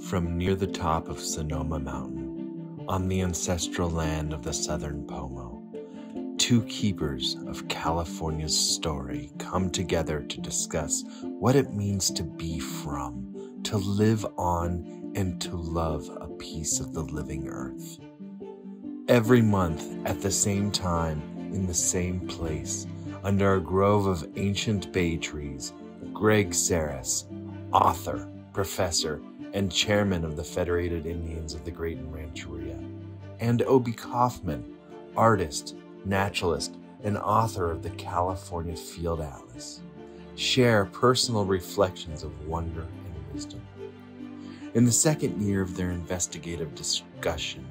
From near the top of Sonoma Mountain, on the ancestral land of the Southern Pomo, two keepers of California's story come together to discuss what it means to be from, to live on, and to love a piece of the living earth. Every month, at the same time, in the same place, under a grove of ancient bay trees, Greg Sarris, author, professor, and chairman of the Federated Indians of the Great Rancheria, and Obi Kaufmann, artist, naturalist, and author of the California Field Atlas, share personal reflections of wonder and wisdom. In the second year of their investigative discussion,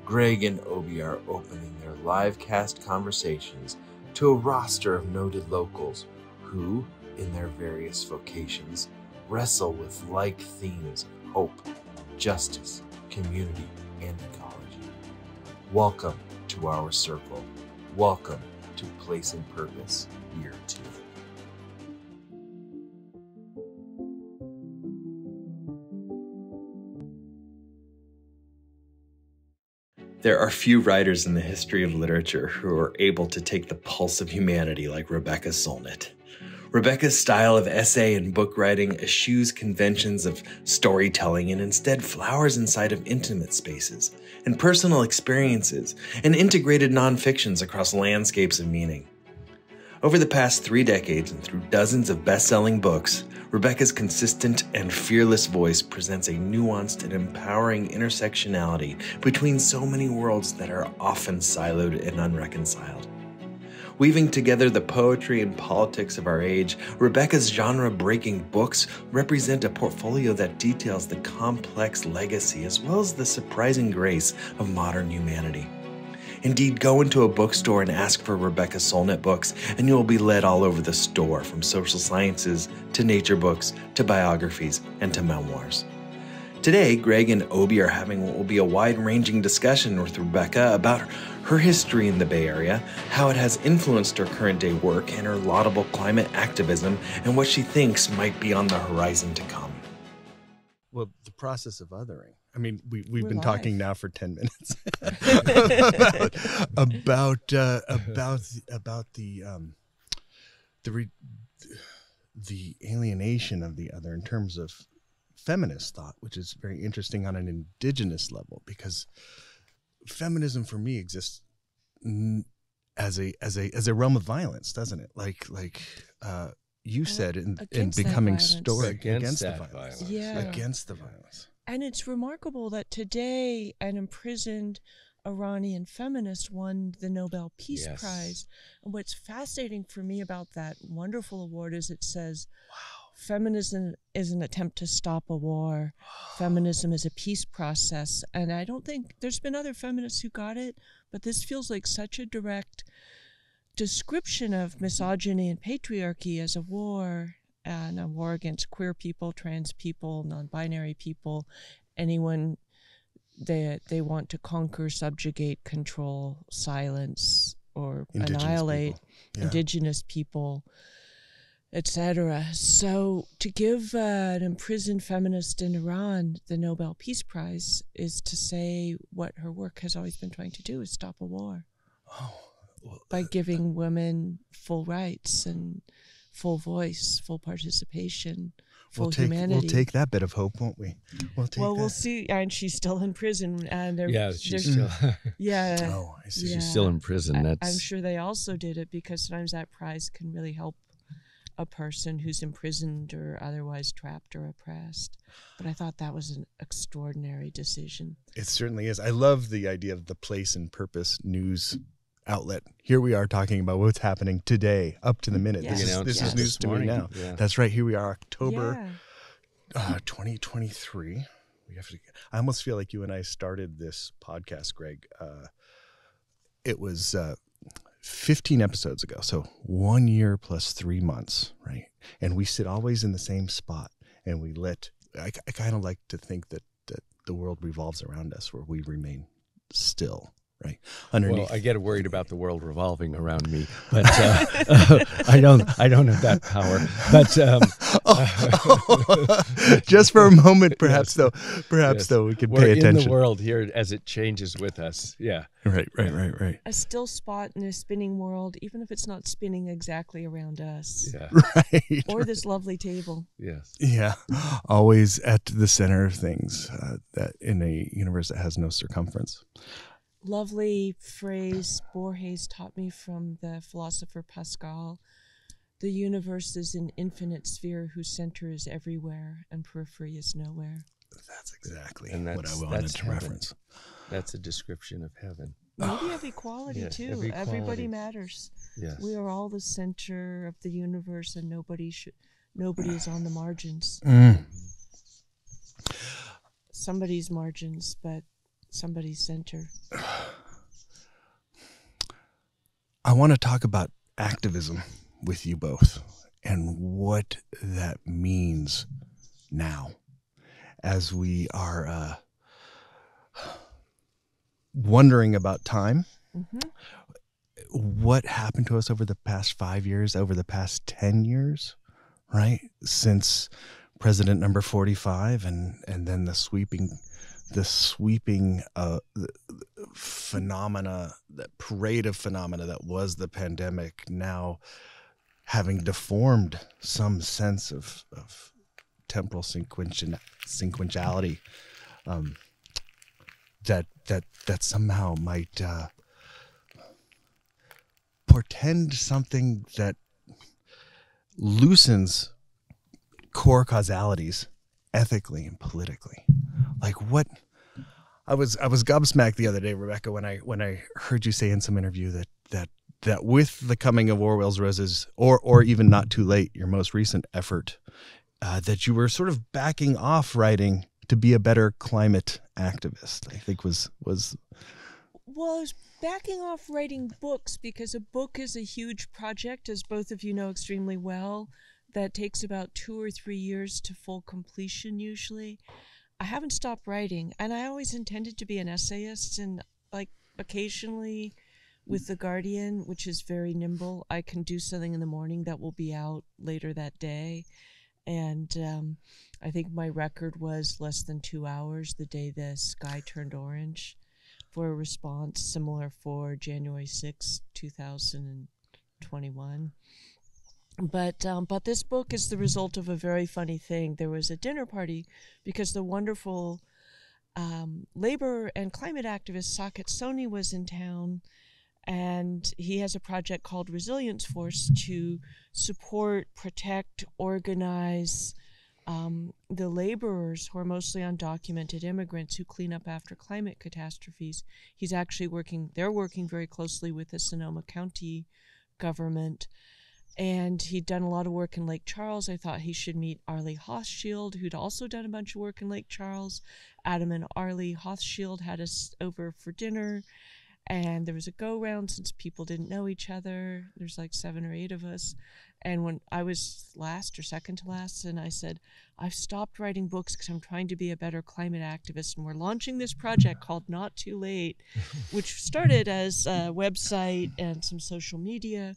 Greg and Obi are opening their live cast conversations to a roster of noted locals who, in their various vocations, wrestle with like themes of hope, justice, community, and ecology. Welcome to our circle. Welcome to Place and Purpose, Year 2. There are few writers in the history of literature who are able to take the pulse of humanity like Rebecca Solnit. Rebecca's style of essay and book writing eschews conventions of storytelling and instead flowers inside of intimate spaces and personal experiences and integrated nonfictions across landscapes of meaning. Over the past 3 decades and through dozens of best-selling books, Rebecca's consistent and fearless voice presents a nuanced and empowering intersectionality between so many worlds that are often siloed and unreconciled. Weaving together the poetry and politics of our age, Rebecca's genre-breaking books represent a portfolio that details the complex legacy as well as the surprising grace of modern humanity. Indeed, go into a bookstore and ask for Rebecca Solnit books, and you will be led all over the store, from social sciences to nature books to biographies and to memoirs. Today, Greg and Obi are having what will be a wide-ranging discussion with Rebecca about her history in the Bay Area, how it has influenced her current-day work and her laudable climate activism, and what she thinks might be on the horizon to come. Well, the process of othering. I mean, we've been live. talking now for 10 minutes about the alienation of the other in terms of feminist thought, which is very interesting on an indigenous level, because feminism for me exists as a realm of violence, doesn't it? Like you said in becoming story against the violence. Yeah. Against the violence. And it's remarkable that today an imprisoned Iranian feminist won the Nobel Peace Prize. And what's fascinating for me about that wonderful award is it says, feminism is an attempt to stop a war. Feminism is a peace process. And I don't think there's been other feminists who got it, but this feels like such a direct description of misogyny and patriarchy as a war, and a war against queer people, trans people, non-binary people, anyone that they want to conquer, subjugate, control, silence, or annihilate indigenous people, etc. So to give an imprisoned feminist in Iran the Nobel Peace Prize is to say what her work has always been trying to do, is stop a war. By giving women full rights and full voice, full participation, full humanity. We'll take that bit of hope, won't we? We'll see. And she's still in prison. And she's still. Yeah. Oh, I see. She's still in prison. I'm sure they also did it because sometimes that prize can really help a person who's imprisoned or otherwise trapped or oppressed. But I thought that was an extraordinary decision. It certainly is. I love the idea of the Place and Purpose news outlet. Here we are talking about what's happening today, up to the minute. Yes. This is news to me now. Yeah. That's right. Here we are, October 2023. I almost feel like you and I started this podcast, Greg. It was 15 episodes ago, so 1 year plus 3 months, right? And we sit always in the same spot, and I kind of like to think that the world revolves around us, where we remain still right? Underneath. Well, I get worried about the world revolving around me, but I don't have that power. But just for a moment, perhaps Yes. though, we could We're pay in attention. the world here as it changes with us. Yeah. Right. A still spot in a spinning world, even if it's not spinning exactly around us. Yeah. Right. Or this lovely table. Yes. Yeah, always at the center of things, that in a universe that has no circumference. Lovely phrase Borges taught me from the philosopher Pascal. The universe is an infinite sphere whose center is everywhere and periphery is nowhere. That's exactly And what I wanted to heaven. reference. That's a description of heaven. Maybe of equality, Yes, too. of equality. Everybody matters. Yes. We are all the center of the universe, and nobody is on the margins. Somebody's margins, but somebody's center. I want to talk about activism with you both and what that means now as we are wondering about time. Mm-hmm. What happened to us over the past 5 years, over the past 10 years, right? Since President number 45 and then the sweeping phenomena, that parade of phenomena that was the pandemic, now having deformed some sense of temporal sequentiality, that somehow might portend something that loosens core causalities ethically and politically. Like what I was gobsmacked the other day, Rebecca, when I heard you say in some interview that with the coming of Orwell's Roses, or even Not Too Late, your most recent effort, that you were sort of backing off writing to be a better climate activist, I think was. Well, I was backing off writing books because a book is a huge project, as both of you know extremely well, that takes about 2 or 3 years to full completion usually. I haven't stopped writing, and I always intended to be an essayist, and like occasionally with The Guardian, which is very nimble, I can do something in the morning that will be out later that day. And I think my record was less than 2 hours the day the sky turned orange for a response, similar for January 6, 2021. But this book is the result of a very funny thing. There was a dinner party because the wonderful labor and climate activist Rebecca Solnit was in town, and he has a project called Resilience Force to support, protect, organize the laborers who are mostly undocumented immigrants who clean up after climate catastrophes. He's actually they're working very closely with the Sonoma County government. And he'd done a lot of work in Lake Charles. I thought he should meet Arlie Hochschild, who'd also done a bunch of work in Lake Charles. Adam and Arlie Hochschild had us over for dinner, and there was a go-round since people didn't know each other. There's like 7 or 8 of us. And when I was last or second to last, and I said, I've stopped writing books because I'm trying to be a better climate activist, and we're launching this project called Not Too Late, which started as a website and some social media,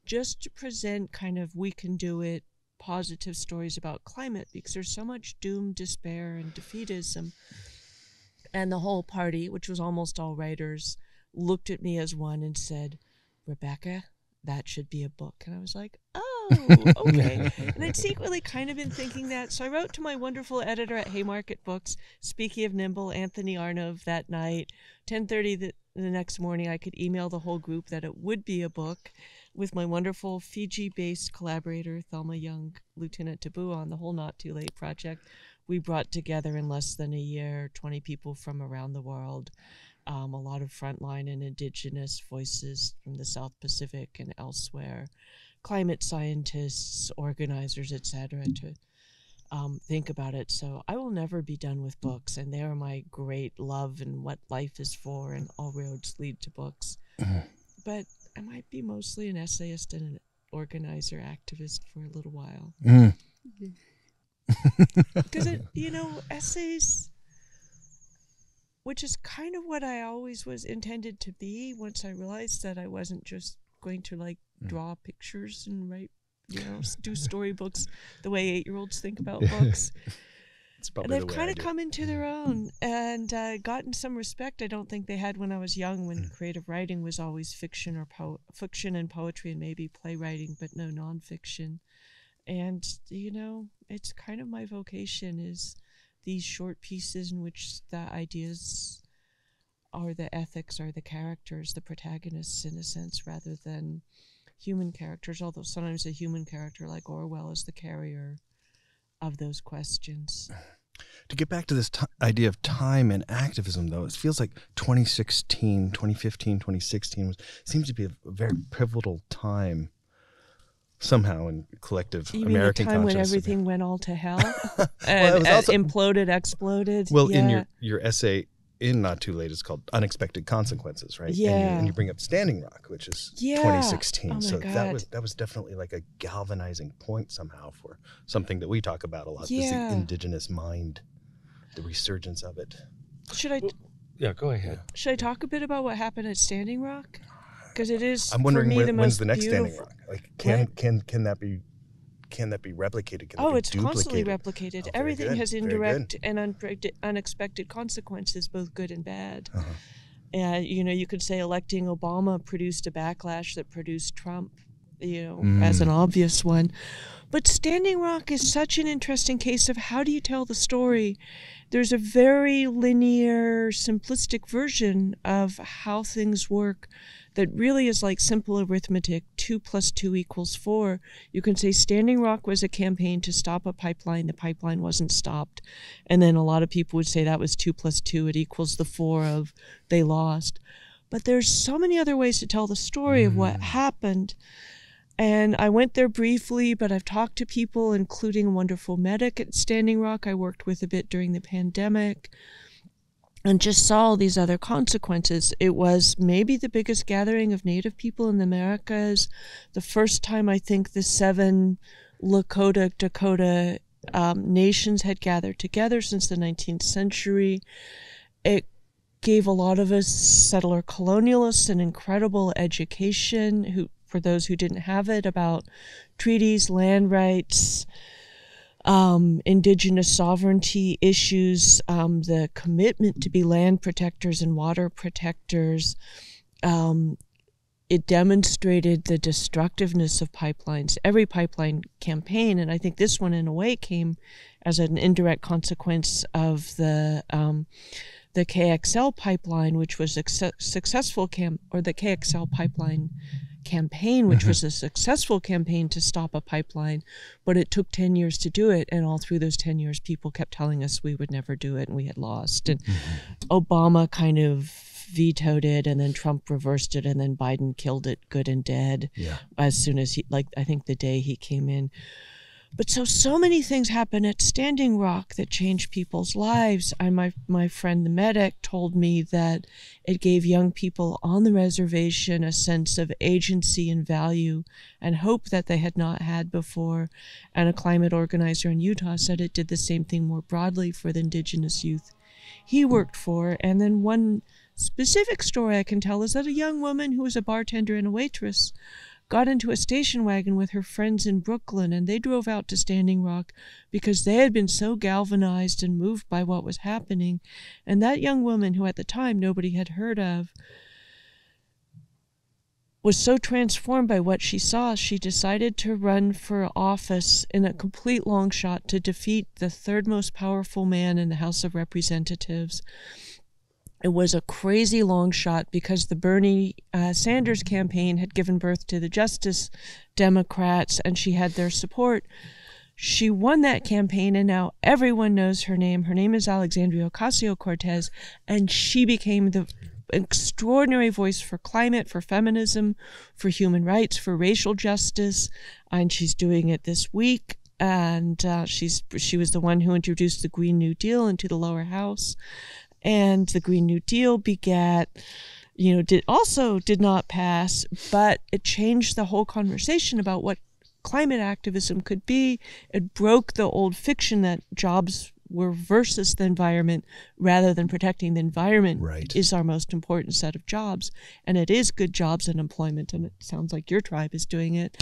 just to present kind of we can do it, positive stories about climate, because there's so much doom, despair, and defeatism. And the whole party, which was almost all writers, looked at me as one and said, Rebecca, that should be a book. And I was like, oh, okay. And I'd secretly kind of been thinking that. So I wrote to my wonderful editor at Haymarket Books, speaking of nimble, Anthony Arnove, that night. 10:30 the next morning, I could email the whole group that it would be a book, with my wonderful Fiji-based collaborator, Thelma Young, Lieutenant Taboo, on the whole Not Too Late project. We brought together in less than a year 20 people from around the world, a lot of frontline and indigenous voices from the South Pacific and elsewhere, climate scientists, organizers, etc., to think about it. So I will never be done with books, and they are my great love and what life is for, and all roads lead to books. But I might be mostly an essayist and an organizer, activist for a little while. Because, essays, which is kind of what I always was intended to be once I realized that I wasn't just going to like draw pictures and write, do storybooks the way 8-year-olds think about books. And they've kind of come into their own and gotten some respect I don't think they had when I was young, when creative writing was always fiction or fiction and poetry and maybe playwriting, but no nonfiction. And, it's kind of my vocation is these short pieces in which the ideas or the ethics are the characters, the protagonists in a sense, rather than human characters, although sometimes a human character like Orwell is the carrier of those questions. To get back to this idea of time and activism, though, it feels like 2016, 2015, 2016 seems to be a very pivotal time somehow in collective you American mean the time when consciousness. everything went all to hell? And it was also, imploded, exploded. Well, yeah. in your essay in Not Too Late is called Unexpected Consequences, right? Yeah. And you bring up Standing Rock, which is Yeah. 2016. Oh my So God. that was definitely like a galvanizing point somehow for something that we talk about a lot, Yeah. is the indigenous mind, the resurgence of it. Should I Yeah, go ahead. talk a bit about what happened at Standing Rock? Because it is, I'm wondering for me, the when's most the next beautiful. Standing Rock? Like, can that be replicated? Can that be It's constantly duplicated? replicated. Oh, very Everything good, has very indirect and unexpected consequences, both good and bad. Uh-huh. You could say electing Obama produced a backlash that produced Trump, as an obvious one. But Standing Rock is such an interesting case of how do you tell the story? There's a very linear, simplistic version of how things work that really is like simple arithmetic. 2 + 2 = 4. You can say Standing Rock was a campaign to stop a pipeline. The pipeline wasn't stopped. And then a lot of people would say that was 2 + 2. It equals the 4 of they lost. But there's so many other ways to tell the story of what happened. And I went there briefly, but I've talked to people, including a wonderful medic at Standing Rock I worked with a bit during the pandemic, and just saw all these other consequences. It was maybe the biggest gathering of Native people in the Americas. The first time I think the 7 Lakota, Dakota nations had gathered together since the 19th century. It gave a lot of us settler colonialists an incredible education, for those who didn't have it, about treaties, land rights, indigenous sovereignty issues, the commitment to be land protectors and water protectors. It demonstrated the destructiveness of pipelines. Every pipeline campaign, and I think this one in a way came as an indirect consequence of the KXL pipeline, which was a successful the KXL pipeline campaign, which was a successful campaign to stop a pipeline, but it took 10 years to do it, and all through those 10 years people kept telling us we would never do it and we had lost. And Obama kind of vetoed it, and then Trump reversed it, and then Biden killed it good and dead as soon as I think the day he came in. But so many things happen at Standing Rock that change people's lives. My friend the medic told me that it gave young people on the reservation a sense of agency and value and hope that they had not had before. And a climate organizer in Utah said it did the same thing more broadly for the indigenous youth he worked for. And then one specific story I can tell is that a young woman who was a bartender and a waitress got into a station wagon with her friends in Brooklyn, and they drove out to Standing Rock because they had been so galvanized and moved by what was happening. And that young woman, who at the time nobody had heard of, was so transformed by what she saw, she decided to run for office in a complete long shot to defeat the third most powerful man in the House of Representatives. It was a crazy long shot because the Bernie Sanders campaign had given birth to the Justice Democrats, and she had their support. She won that campaign, and now everyone knows her name. Her name is Alexandria Ocasio-Cortez, and she became the extraordinary voice for climate, for feminism, for human rights, for racial justice, and she's doing it this week. And she was the one who introduced the Green New Deal into the lower house. And the Green New Deal did not pass, but it changed the whole conversation about what climate activism could be. It broke the old fiction that jobs we're versus the environment rather than protecting the environment is our most important set of jobs. And it is good jobs and employment, and it sounds like your tribe is doing it.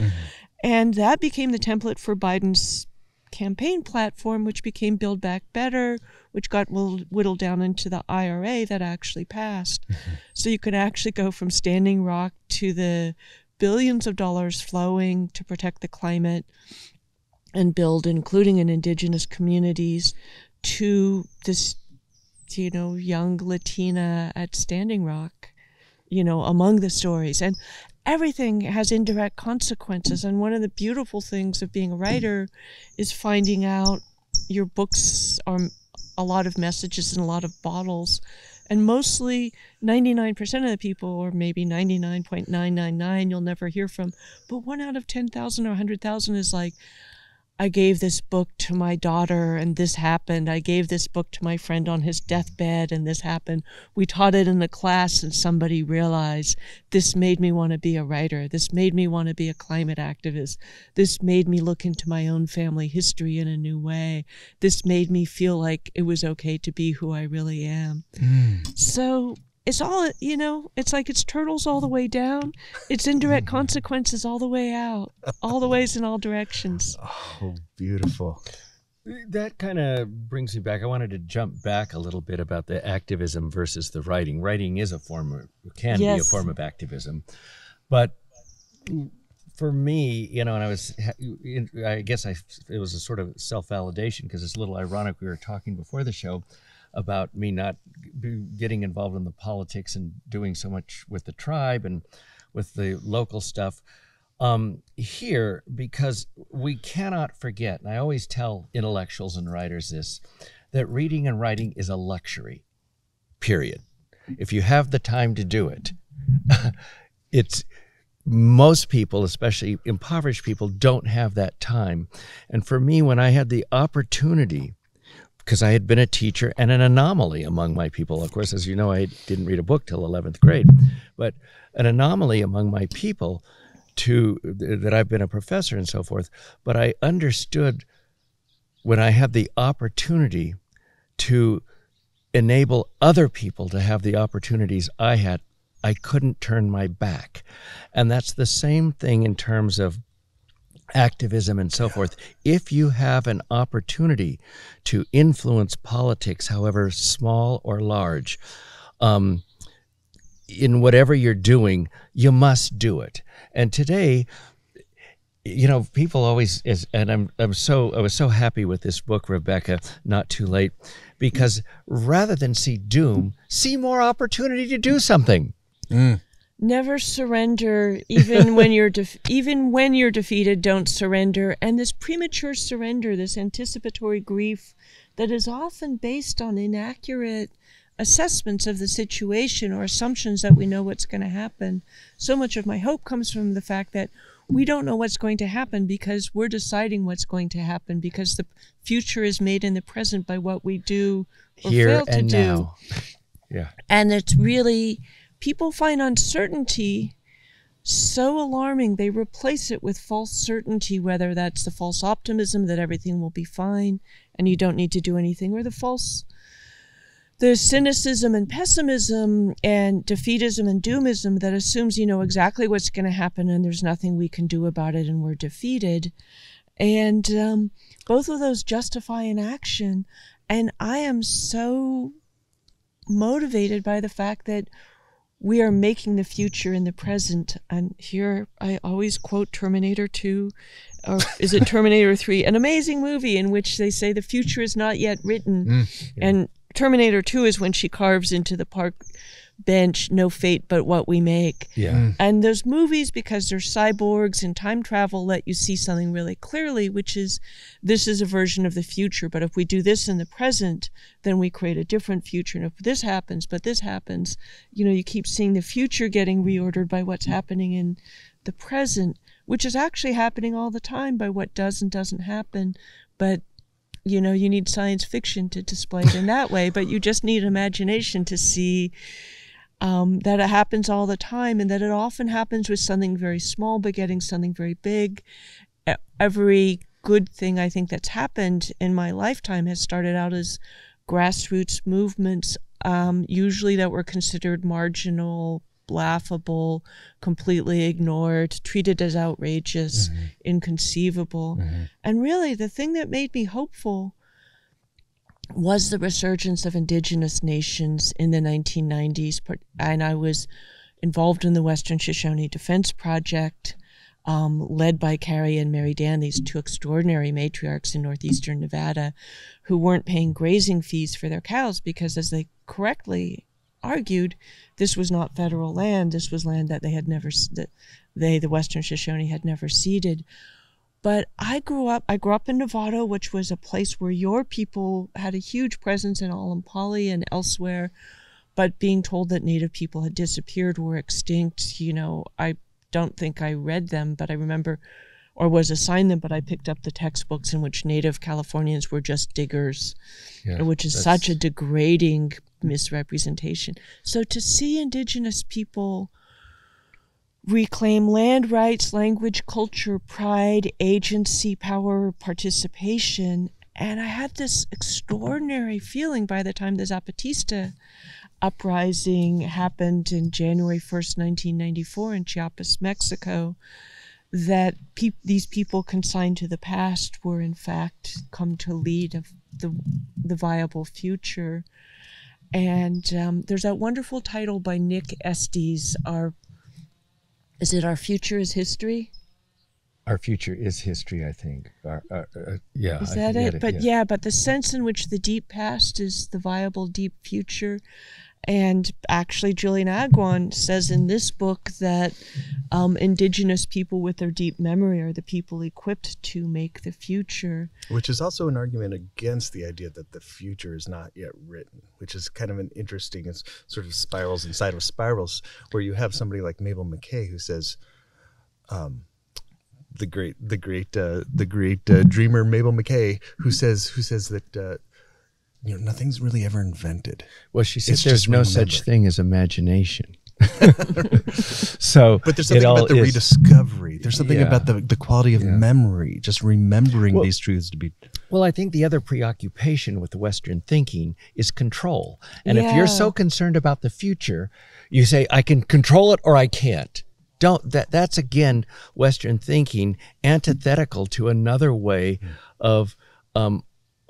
And that became the template for Biden's campaign platform, which became Build Back Better, which got whittled down into the IRA that actually passed. So you could actually go from Standing Rock to the billions of dollars flowing to protect the climate and build, including in indigenous communities, to this, young Latina at Standing Rock, among the stories. And everything has indirect consequences. And one of the beautiful things of being a writer is finding out your books are a lot of messages and a lot of bottles. And mostly 99% of the people, or maybe 99.999, you'll never hear from. But 1 out of 10,000 or 100,000 is like, I gave this book to my daughter and this happened. I gave this book to my friend on his deathbed and this happened. We taught it in the class and somebody realized this made me want to be a writer. This made me want to be a climate activist. This made me look into my own family history in a new way. This made me feel like it was okay to be who I really am. So it's all, it's like it's turtles all the way down. It's indirect consequences all the way out, all the ways in all directions. Oh, beautiful. That kind of brings me back. I wanted to jump back a little bit about the activism versus the writing. Writing is a form of, can be a form of activism. But for me, and I guess it was a sort of self-validation, because it's a little ironic. We were talking before the show about me not getting involved in the politics and doing so much with the tribe and with the local stuff here, because we cannot forget, and I always tell intellectuals and writers this, that reading and writing is a luxury, period. If you have the time to do it, most people, especially impoverished people, don't have that time. And for me, when I had the opportunity, because I had been a teacher and an anomaly among my people. Of course, as you know, I didn't read a book till 11th grade, but an anomaly among my people that I've been a professor and so forth. But I understood when I had the opportunity to enable other people to have the opportunities I had, I couldn't turn my back. And that's the same thing in terms of activism and so forth. If you have an opportunity to influence politics, however small or large, in whatever you're doing, you must do it. And today, people always and I was so happy with this book, Rebecca, Not Too Late, because rather than see doom, see more opportunity to do something. Never surrender, even when you're defeated. Don't surrender. And this premature surrender, this anticipatory grief, that is often based on inaccurate assessments of the situation or assumptions that we know what's going to happen. So much of my hope comes from the fact that we don't know what's going to happen because we're deciding what's going to happen, because the future is made in the present by what we do or fail to do. Now. Yeah. And it's really, people find uncertainty so alarming, they replace it with false certainty, whether that's the false optimism that everything will be fine and you don't need to do anything, or the cynicism and pessimism and defeatism and doomism that assumes you know exactly what's going to happen and there's nothing we can do about it and we're defeated. And both of those justify inaction. And I am so motivated by the fact that we are making the future in the present. And here I always quote Terminator 2, or is it Terminator 3? An amazing movie in which they say the future is not yet written. And Terminator 2 is when she carves into the park bench, no fate but what we make. And those movies, because they're cyborgs and time travel, let you see something really clearly, which is this is a version of the future, but if we do this in the present, then we create a different future. And if this happens, but this happens, you keep seeing the future getting reordered by what's happening in the present, which is actually happening all the time by what does and doesn't happen. But you need science fiction to display it in that way, but you just need imagination to see that it happens all the time, and that it often happens with something very small begetting something very big. Every good thing I think that's happened in my lifetime has started out as grassroots movements, usually that were considered marginal, laughable, completely ignored, treated as outrageous, inconceivable. And really, the thing that made me hopeful was the resurgence of indigenous nations in the 1990s. And I was involved in the Western Shoshone Defense Project, led by Carrie and Mary Dan, these two extraordinary matriarchs in northeastern Nevada, who weren't paying grazing fees for their cows because, as they correctly argued, this was not federal land. This was land that the Western Shoshone had never ceded. But I grew up in Nevada, which was a place where your people had a huge presence in Olompali and elsewhere, but being told that Native people had disappeared, were extinct, I don't think I read them, but I remember, or was assigned them, but I picked up the textbooks in which Native Californians were just diggers, which is such a degrading misrepresentation. So to see indigenous people reclaim land rights, language, culture, pride, agency, power, participation, and I had this extraordinary feeling by the time the Zapatista uprising happened in January 1st, 1994 in Chiapas, Mexico, that these people consigned to the past were in fact come to lead of the viable future. And there's that wonderful title by Nick Estes, is it Our Future is History? Our future is history, I think. Yeah. Is that it? But but the sense in which the deep past is the viable deep future. And actually, Julian Agwan says in this book that indigenous people with their deep memory are the people equipped to make the future. Which is also an argument against the idea that the future is not yet written, which is kind of an interesting, it's sort of spirals inside of spirals, where you have somebody like Mabel McKay who says, the great dreamer Mabel McKay, who says that nothing's really ever invented. Well, she said there's no such thing as imagination. So, but there's something about the rediscovery. There's something about the quality of memory, just remembering these truths to be. Well, I think the other preoccupation with Western thinking is control. And if you're so concerned about the future, you say, I can control it or I can't. That's again Western thinking, antithetical to another way of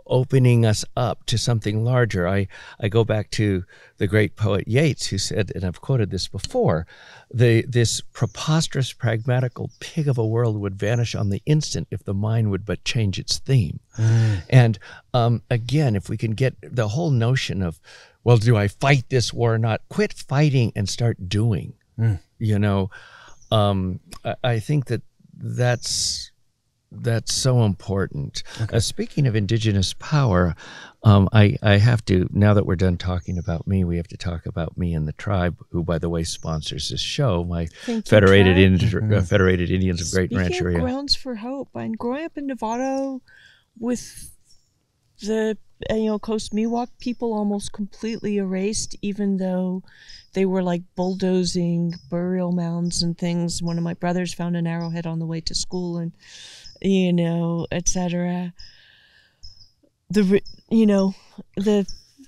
opening us up to something larger. I go back to the great poet Yeats, who said, and I've quoted this before, this preposterous pragmatical pig of a world would vanish on the instant if the mind would but change its theme. And again, if we can get the whole notion of, well, do I fight this war or not? Quit fighting and start doing. I think that's so important. Okay. Speaking of indigenous power, I have to, now that we're done talking about me, we have to talk about me and the tribe, who, by the way, sponsors this show, my Federated Indians of Great Rancheria. Grounds for hope. And growing up in Nevada with the Coast Miwok people almost completely erased, even though they were like bulldozing burial mounds and things. One of my brothers found an arrowhead on the way to school, and etc. The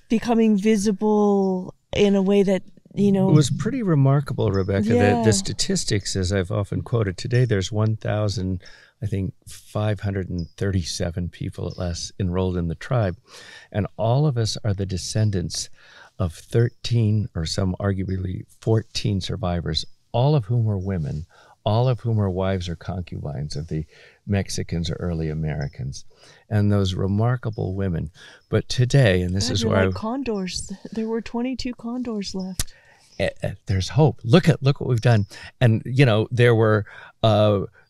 becoming visible in a way that, It was pretty remarkable, Rebecca, the statistics, as I've often quoted. Today there's 537 people at last enrolled in the tribe. And all of us are the descendants of 13, or some arguably 14 survivors, all of whom were women, all of whom are wives or concubines of the Mexicans or early Americans, and those remarkable women. But today, and this is where condors. There were 22 condors left. There's hope. Look what we've done, and there were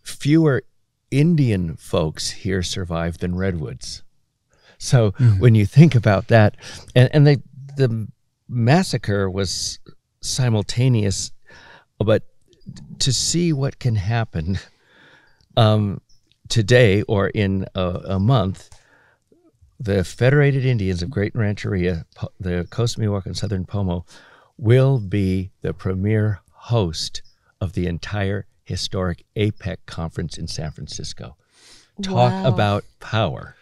fewer Indian folks here survived than redwoods. So when you think about that, and the massacre was simultaneous, but to see what can happen today or in a month, the Federated Indians of Great Rancheria, the Coast Miwok and Southern Pomo, will be the premier host of the entire historic APEC conference in San Francisco. talk Wow. about power.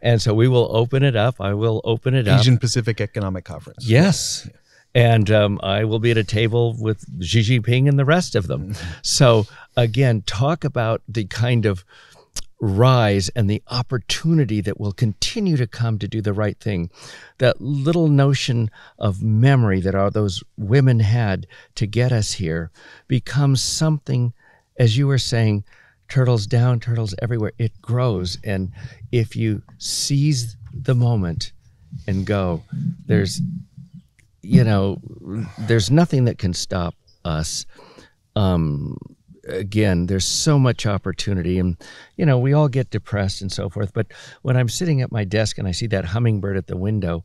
And so we will open it up. I will open it up. Asian Pacific Economic Conference. Yes. Yeah. And I will be at a table with Xi Jinping and the rest of them. So again, talk about the kind of rise and the opportunity that will continue to come to do the right thing. That little notion of memory that those women had to get us here becomes something, as you were saying, turtles down, turtles everywhere. It grows. And if you seize the moment and go, there's nothing that can stop us. Again, there's so much opportunity, and we all get depressed and so forth, but when I'm sitting at my desk and I see that hummingbird at the window,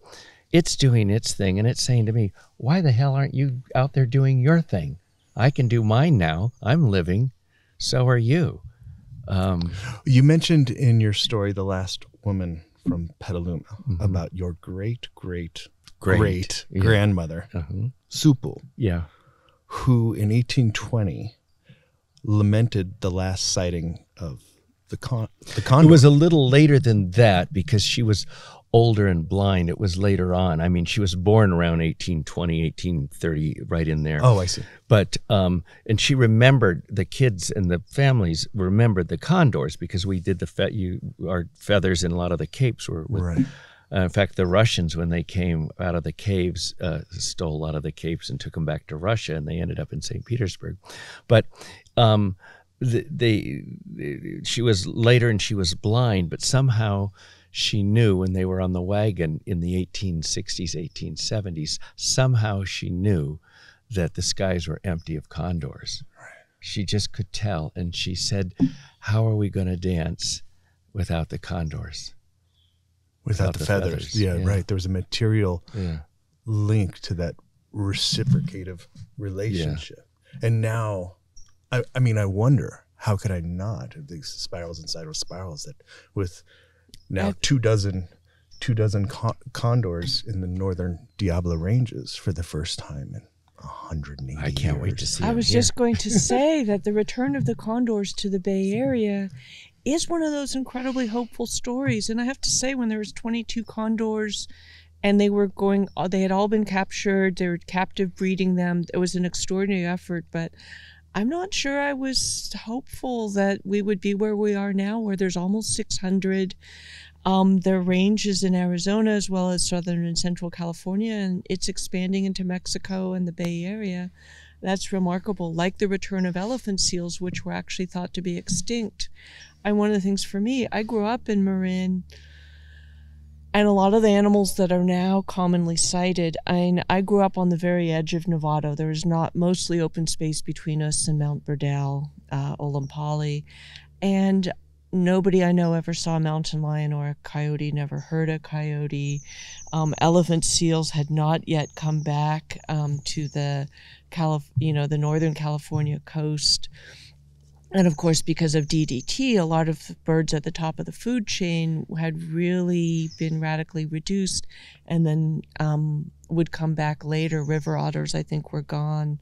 it's doing its thing, and it's saying to me, why the hell aren't you out there doing your thing? I can do mine now. I'm living. So are you. You mentioned in your story The Last Woman from Petaluma about your great grandmother, Supu, who in 1820 lamented the last sighting of the condor. It was a little later than that because she was older and blind. It was later on. I mean, she was born around 1820, 1830, right in there. Oh, I see. But, and she remembered, the kids and the families remembered the condors because we did our feathers in a lot of the capes were with, right. In fact, the Russians, when they came out of the caves, stole a lot of the capes and took them back to Russia, and they ended up in St. Petersburg. But she was later and she was blind, but somehow she knew when they were on the wagon in the 1860s, 1870s, somehow she knew that the skies were empty of condors. Right. She just could tell. And she said, how are we going to dance without the condors? Without the feathers. Yeah, right. There was a material link to that reciprocative relationship. Yeah. And now, I mean, I wonder, how could I not? These spirals inside of spirals that with now 24 condors in the northern Diablo Ranges for the first time in 180 years. I can't wait to see I was just going to say that the return of the condors to the Bay Area is one of those incredibly hopeful stories. And I have to say, when there was 22 condors and they had all been captured, they were captive breeding them, it was an extraordinary effort, but I'm not sure I was hopeful that we would be where we are now, where there's almost 600. There are ranges in Arizona as well as southern and central California, and it's expanding into Mexico and the Bay Area. That's remarkable, like the return of elephant seals, which were actually thought to be extinct. And one of the things for me, I grew up in Marin, and a lot of the animals that are now commonly sighted, I grew up on the very edge of Novato. There was not mostly open space between us and Mount Burdell, Olampali, and nobody I know ever saw a mountain lion or a coyote, never heard a coyote. Elephant seals had not yet come back to the Northern California coast. And of course, because of DDT, a lot of the birds at the top of the food chain had really been radically reduced and then would come back later. River otters, I think, were gone.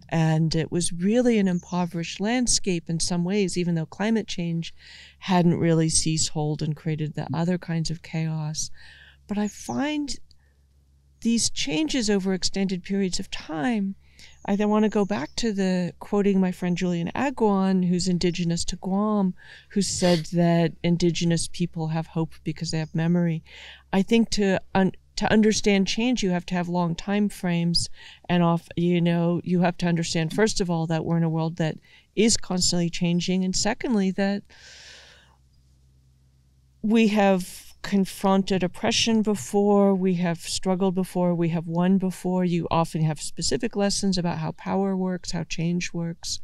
And it was really an impoverished landscape in some ways, even though climate change hadn't really seized hold and created the other kinds of chaos. But I find these changes over extended periods of time. I then want to go back to quoting my friend Julian Aguan, who's indigenous to Guam, who said that indigenous people have hope because they have memory. I think to understand change, you have to have long time frames, and you have to understand, first of all, that we're in a world that is constantly changing, and secondly, that we have confronted oppression before, we have struggled before, we have won before. You often have specific lessons about how power works, how change works,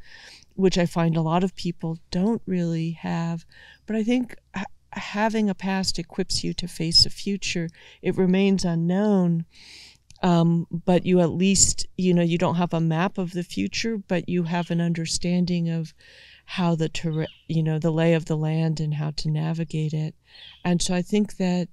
which I find a lot of people don't really have. But I think having a past equips you to face a future. It remains unknown, but you at least, you don't have a map of the future, but you have an understanding of how the lay of the land and how to navigate it. And so I think that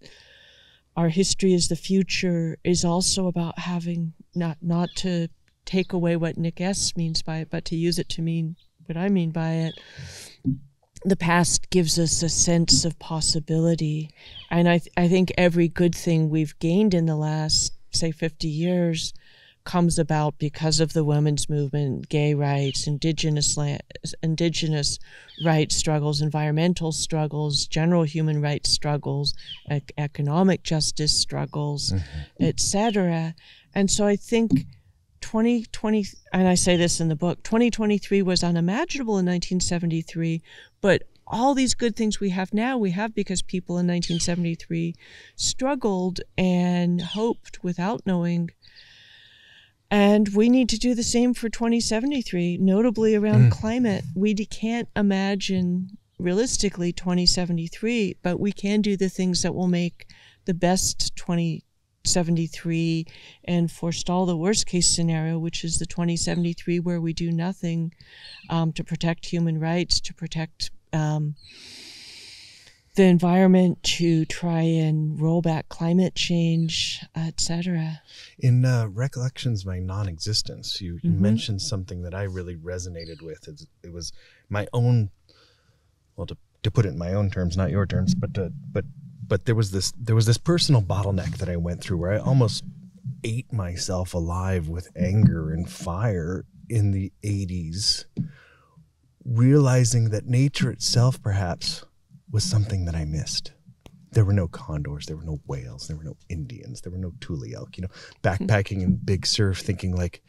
our history is the future is also about having not to take away what Nick S. means by it, but to use it to mean what I mean by it. the past gives us a sense of possibility. And I think every good thing we've gained in the last, say, 50 years comes about because of the women's movement, gay rights, indigenous rights struggles, environmental struggles, general human rights struggles, economic justice struggles, etc. And so I think 2020, and I say this in the book, 2023 was unimaginable in 1973, but all these good things we have now, we have because people in 1973 struggled and hoped without knowing. And we need to do the same for 2073, notably around climate. We can't imagine realistically 2073, but we can do the things that will make the best 2073 and forestall the worst case scenario, which is the 2073 where we do nothing to protect human rights, to protect the environment, to try and roll back climate change, etc. In Recollections of My Nonexistence, you mentioned something that I really resonated with. It was my own, well, to put it in my own terms, not your terms, but there was this personal bottleneck that I went through where I almost ate myself alive with anger and fire in the 80s, realizing that nature itself perhaps was something that I missed. There were no condors, there were no whales, there were no Indians, there were no Thule elk, backpacking in Big Surf, thinking like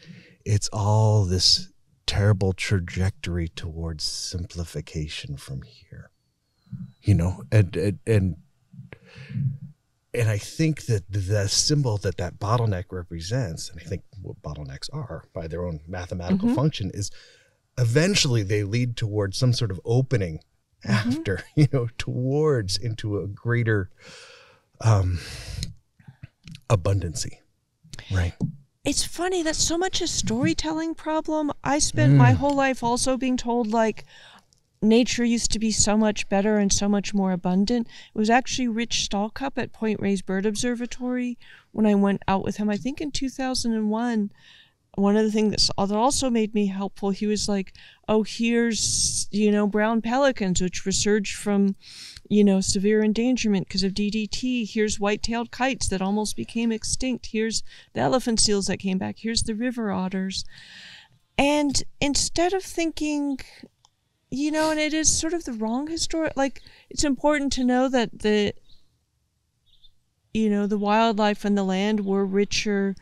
it's all this terrible trajectory towards simplification from here, and I think that the symbol that bottleneck represents, and I think what bottlenecks are by their own mathematical function, is eventually they lead towards some sort of opening after, towards into a greater abundancy, right? It's funny, that's so much a storytelling problem. I spent my whole life also being told, like, nature used to be so much better and so much more abundant. It was actually Rich Stallcup at Point Reyes Bird Observatory when I went out with him, I think in 2001. One of the things that also made me helpful, he was like, oh, here's, brown pelicans, which resurged from, severe endangerment because of DDT. Here's white-tailed kites that almost became extinct. Here's the elephant seals that came back. Here's the river otters. And instead of thinking, and it is sort of the wrong like, it's important to know that the wildlife and the land were richer,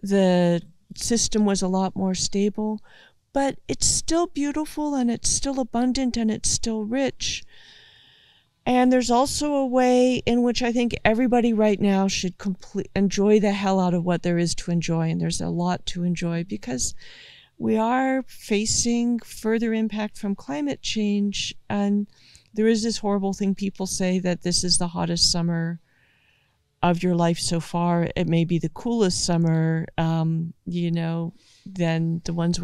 the system was a lot more stable, but it's still beautiful and it's still abundant and it's still rich. And there's also a way in which I think everybody right now should enjoy the hell out of what there is to enjoy, and there's a lot to enjoy because we are facing further impact from climate change, and there is this horrible thing people say that this is the hottest summer of your life so far. It may be the coolest summer, than the ones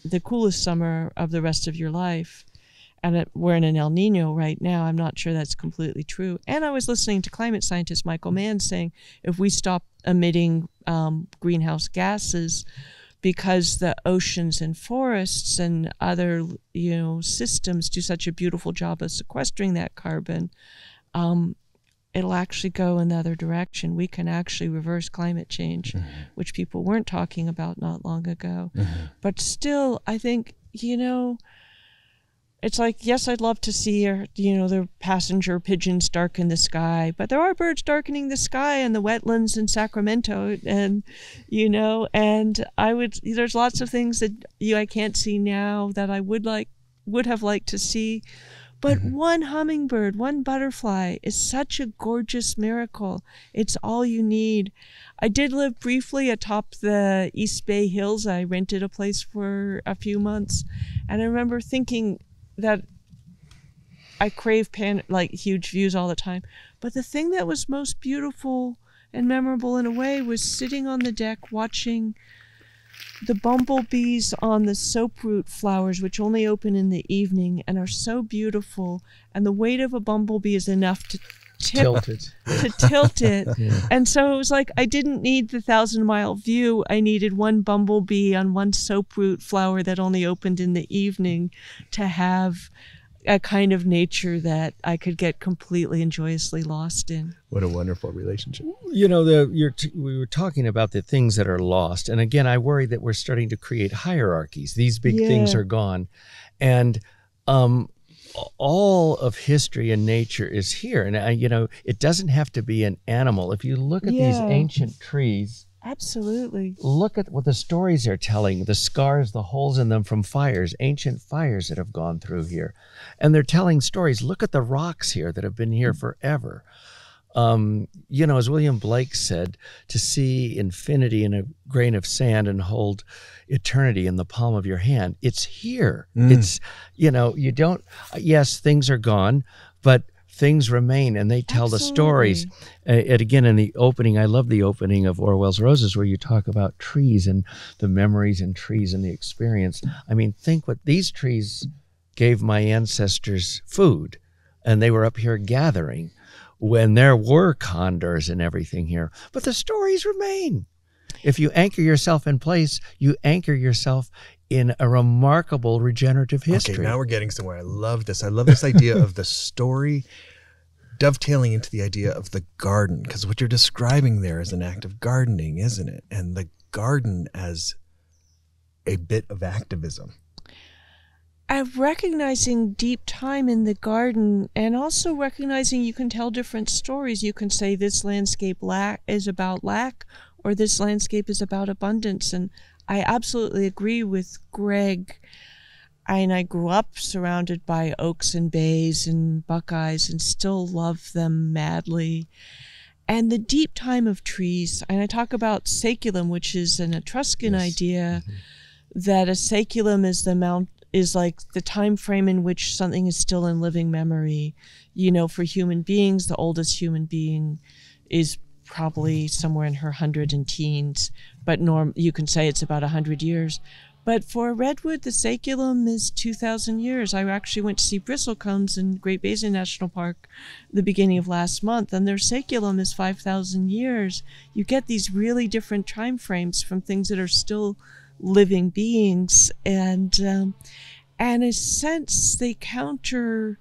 the coolest summer of the rest of your life. And we're in an El Nino right now. I'm not sure that's completely true. And I was listening to climate scientist Michael Mann saying if we stop emitting greenhouse gases because the oceans and forests and other, systems do such a beautiful job of sequestering that carbon, it'll actually go in the other direction. We can actually reverse climate change, which people weren't talking about not long ago. But still, I think, it's like, yes, I'd love to see, the passenger pigeons darken the sky, but there are birds darkening the sky in the wetlands in Sacramento, and, and there's lots of things that I can't see now that I would have liked to see. But one hummingbird, one butterfly is such a gorgeous miracle. It's all you need. I did live briefly atop the East Bay Hills. I rented a place for a few months. And I remember thinking that I crave huge views all the time. But the thing that was most beautiful and memorable in a way was sitting on the deck watching the bumblebees on the soaproot flowers, which only open in the evening and are so beautiful, and the weight of a bumblebee is enough to tilt it. Yeah. And so it was like I didn't need the 1,000-mile view. I needed one bumblebee on one soaproot flower that only opened in the evening to have a kind of nature that I could get completely and joyously lost in. What a wonderful relationship. You know, we were talking about the things that are lost. And again, I worry that we're starting to create hierarchies. These big things are gone. And all of history and nature is here. And, you know, it doesn't have to be an animal. If you look at these ancient trees, absolutely, look at what the stories they're telling, the scars, the holes in them from fires, ancient fires that have gone through here. And they're telling stories. Look at the rocks here that have been here forever. You know, as William Blake said, to see infinity in a grain of sand and hold eternity in the palm of your hand. It's here. It's, you know, you don't, yes, things are gone, but things remain, and they tell the stories. And again, in the opening, I love the opening of Orwell's Roses, where you talk about trees and the memories and trees and the experience. I mean, think what these trees gave my ancestors food, and they were up here gathering when there were condors and everything here. But the stories remain. If you anchor yourself in place, you anchor yourself in a remarkable regenerative history. Okay, now we're getting somewhere. I love this. I love this idea of the story dovetailing into the idea of the garden, because what you're describing there is an act of gardening, isn't it? And the garden as a bit of activism. Of recognizing deep time in the garden, and also recognizing you can tell different stories. You can say this landscape is about lack, or this landscape is about abundance. And I absolutely agree with Greg. And I grew up surrounded by oaks and bays and buckeyes and still love them madly. And the deep time of trees, and I talk about saculum, which is an Etruscan idea, that a saculum is like the time frame in which something is still in living memory. You know, for human beings, the oldest human being is probably somewhere in her 100 and teens, but you can say it's about 100 years. But for redwood, the saculum is 2,000 years. I actually went to see bristlecones in Great Basin National Park the beginning of last month, and their saculum is 5,000 years. You get these really different time frames from things that are still living beings, and in a sense they counter.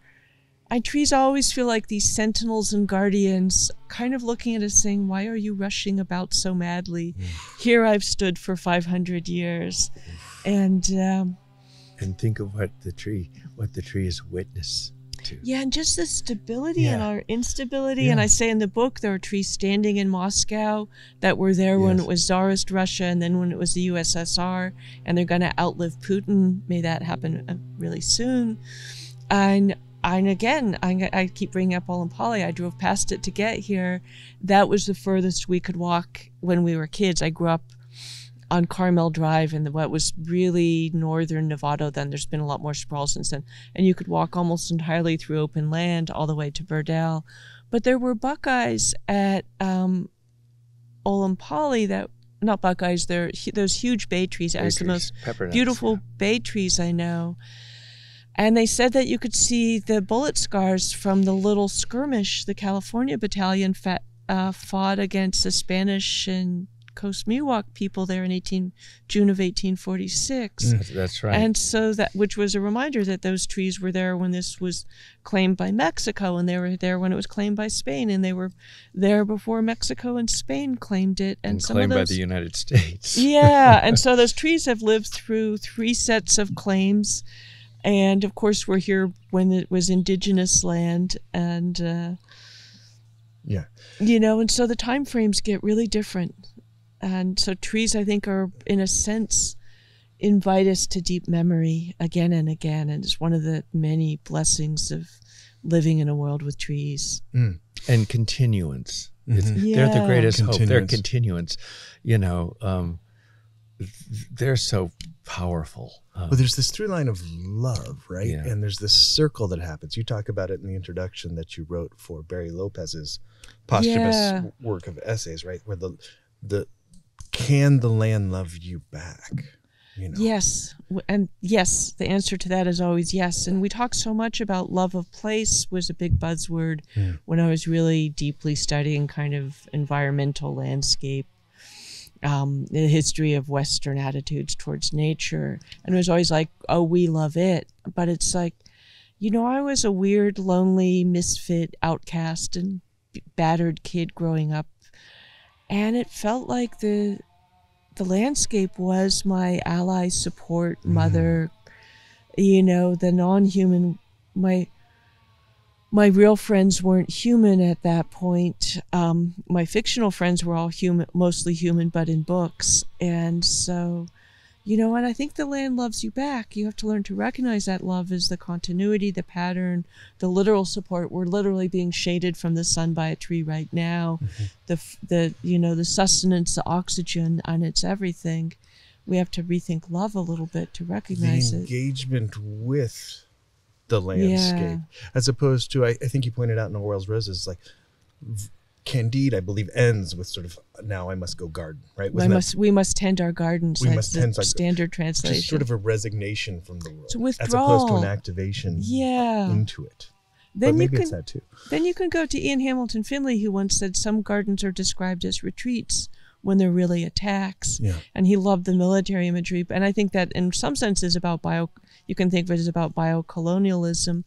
Trees always feel like these sentinels and guardians, kind of looking at us saying, why are you rushing about so madly? Here I've stood for 500 years. And think of what the tree is witness to. Yeah, and just the stability and our instability. And I say in the book, there are trees standing in Moscow that were there when it was Tsarist Russia, and then when it was the USSR, and they're going to outlive Putin. May that happen really soon. And again, I keep bringing up Olompali. I drove past it to get here. That was the furthest we could walk when we were kids. I grew up on Carmel Drive in what was really northern Nevada then. There's been a lot more sprawl since then. And you could walk almost entirely through open land all the way to Burdell. But there were buckeyes at Olompali that, not buckeyes, they're those huge bay trees. It was the most beautiful bay trees I know. And they said that you could see the bullet scars from the little skirmish the California Battalion fought against the Spanish and Coast Miwok people there in June of 1846. That's right. And so which was a reminder that those trees were there when this was claimed by Mexico, and they were there when it was claimed by Spain, and they were there before Mexico and Spain claimed it. And some claimed of those, by the United States. Yeah, and so those trees have lived through 3 sets of claims. And of course, we're here when it was indigenous land, and you know, and so the time frames get really different. And so trees, I think, are in a sense invite us to deep memory again and again, and it's one of the many blessings of living in a world with trees. And continuance. They're the greatest hope. They're continuance. You know, they're so powerful. Well, there's this through line of love, right? Yeah. And there's this circle that happens. You talk about it in the introduction that you wrote for Barry Lopez's posthumous work of essays, right? Where the can the land love you back? You know? Yes. And yes, the answer to that is always yes. And we talk so much about love of place was a big buzzword when I was really deeply studying kind of environmental landscape. The history of Western attitudes towards nature. And it was always like, oh, we love it. But it's like, you know, I was a weird, lonely, misfit, outcast, and battered kid growing up. And it felt like the landscape was my ally, support, mother, you know, the non-human. My real friends weren't human at that point. My fictional friends were all human, mostly human, but in books. And so, you know, and I think the land loves you back. You have to learn to recognize that love as the continuity, the pattern, the literal support. We're literally being shaded from the sun by a tree right now. The you know, the sustenance, the oxygen, and it's everything. We have to rethink love a little bit to recognize the it. engagement with the landscape, as opposed to, I think you pointed out in Orwell's Roses, like Candide, I believe, ends with sort of, now I must go garden, right? We must tend our gardens. We That's must the tend our standard translation. Just sort of a resignation from the world, It's a withdrawal. as opposed to an activation into it. Then but maybe it's that too. Then you can go to Ian Hamilton Finley, who once said some gardens are described as retreats when they're really attacks. Yeah. And he loved the military imagery. And I think that in some sense is about you can think of it as about biocolonialism.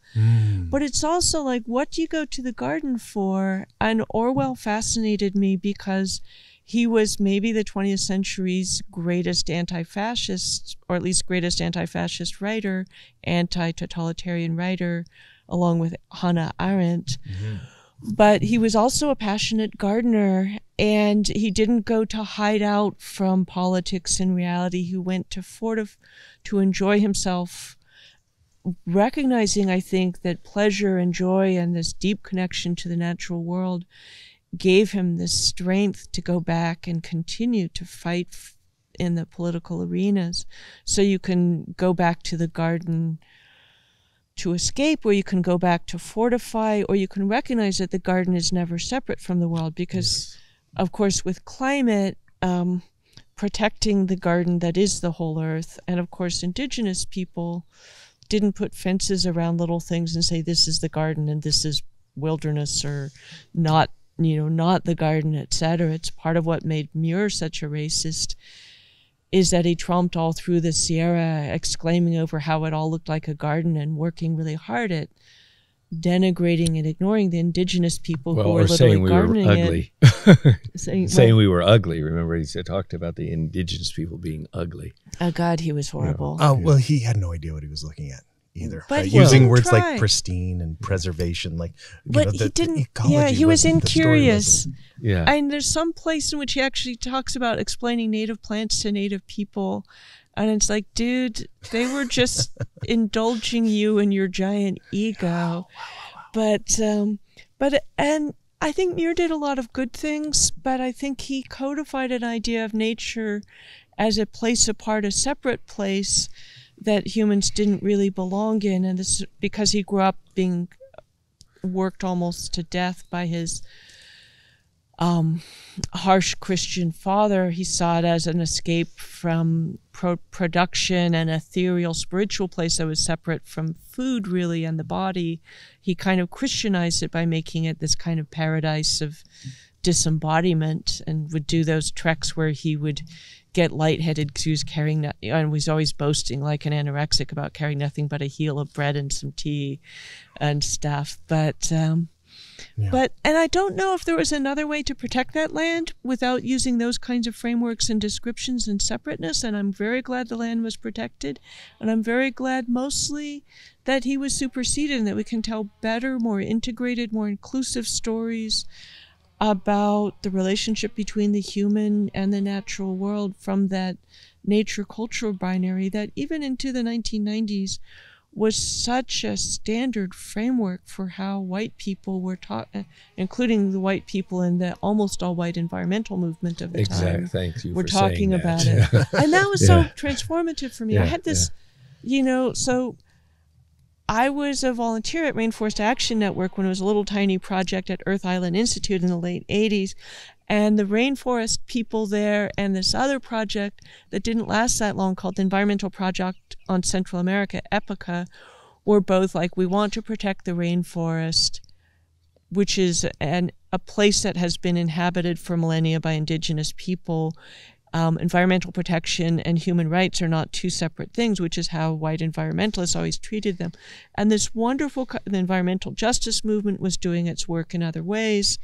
But it's also like, what do you go to the garden for? And Orwell fascinated me because he was maybe the 20th century's greatest anti-fascist, or at least greatest anti-fascist writer, anti-totalitarian writer, along with Hannah Arendt. But he was also a passionate gardener, and he didn't go to hide out from politics and reality. He went to enjoy himself, recognizing, I think, that pleasure and joy and this deep connection to the natural world gave him the strength to go back and continue to fight in the political arenas. So you can go back to the garden to escape, or you can go back to fortify, or you can recognize that the garden is never separate from the world, because of course with climate, protecting the garden that is the whole earth, and of course indigenous people didn't put fences around little things and say this is the garden and this is wilderness, or not, you know, not the garden, etc. It's part of what made Muir such a racist, is that he tromped all through the Sierra exclaiming over how it all looked like a garden and working really hard at denigrating and ignoring the indigenous people who were literally gardening it. Saying we we were ugly. Remember, he talked about the indigenous people being ugly. Oh God, he was horrible. Oh, well, he had no idea what he was looking at either. But right? he Using didn't words try. like pristine and preservation, like, But he didn't. Yeah, he was incurious. Yeah. And there's some place in which he actually talks about explaining native plants to native people. And it's like, dude, they were just indulging you in your giant ego. But and I think Muir did a lot of good things, but I think he codified an idea of nature as a place apart, a separate place that humans didn't really belong in. And this because he grew up being worked almost to death by his harsh Christian father. He saw it as an escape from production and ethereal spiritual place that was separate from food, really, and the body. He kind of Christianized it by making it this kind of paradise of disembodiment, and would do those treks where he would get lightheaded because he was carrying, and was always boasting like an anorexic about carrying nothing but a heel of bread and some tea and stuff. But and I don't know if there was another way to protect that land without using those kinds of frameworks and descriptions and separateness. And I'm very glad the land was protected. And I'm very glad mostly that he was superseded and that we can tell better, more integrated, more inclusive stories about the relationship between the human and the natural world from that nature-cultural binary that even into the 1990s was such a standard framework for how white people were taught, including the white people in the almost all-white environmental movement of the time. Exactly. Thank you We're for talking saying about that. it. And that was so transformative for me. I had this, so I was a volunteer at Rainforest Action Network when it was a little tiny project at Earth Island Institute in the late 80s. And the rainforest people there and this other project that didn't last that long called the Environmental Project on Central America, EPICA, were both like, we want to protect the rainforest, which is a place that has been inhabited for millennia by indigenous people. environmental protection and human rights are not two separate things, which is how white environmentalists always treated them. And this wonderful the environmental justice movement was doing its work in other ways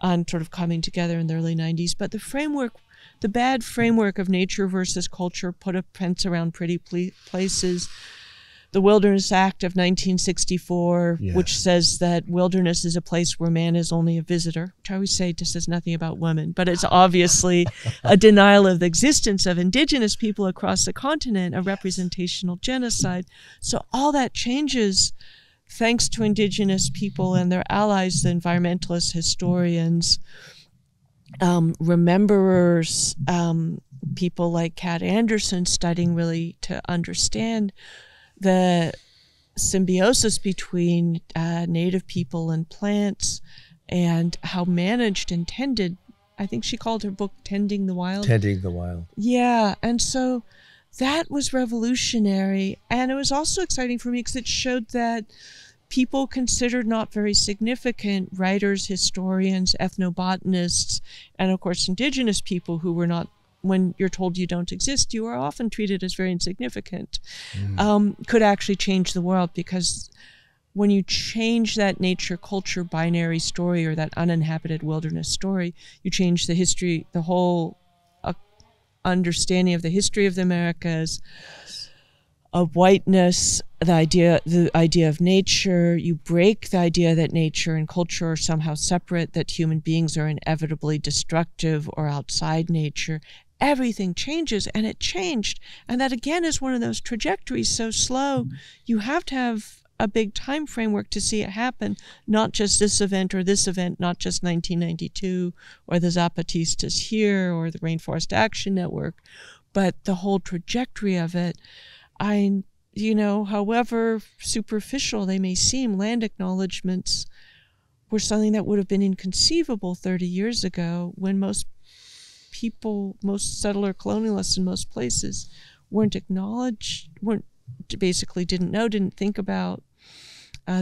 on sort of coming together in the early 90s. But the bad framework of nature versus culture, put a fence around pretty places, the Wilderness Act of 1964, which says that wilderness is a place where man is only a visitor, which I always say just says nothing about women, but it's obviously a denial of the existence of indigenous people across the continent, a representational genocide. So all that changes thanks to indigenous people and their allies, the environmentalists, historians, rememberers, people like Kat Anderson studying really to understand the symbiosis between native people and plants and how managed and tended. I think she called her book Tending the Wild. Tending the Wild. Yeah, and so that was revolutionary. And it was also exciting for me because it showed that people considered not very significant, writers, historians, ethnobotanists, and of course indigenous people who were not, when you're told you don't exist, you are often treated as very insignificant, could actually change the world. Because when you change that nature-culture binary story or that uninhabited wilderness story, you change the history, the whole understanding of the history of the Americas, of whiteness, the idea of nature. You break the idea that nature and culture are somehow separate, that human beings are inevitably destructive or outside nature. Everything changes, and it changed. And that, again, is one of those trajectories so slow. You have to have a big time framework to see it happen, not just this event or this event, not just 1992 or the Zapatistas here or the Rainforest Action Network, but the whole trajectory of it. However superficial they may seem, land acknowledgements were something that would have been inconceivable 30 years ago, when most people, most settler colonialists in most places basically didn't think about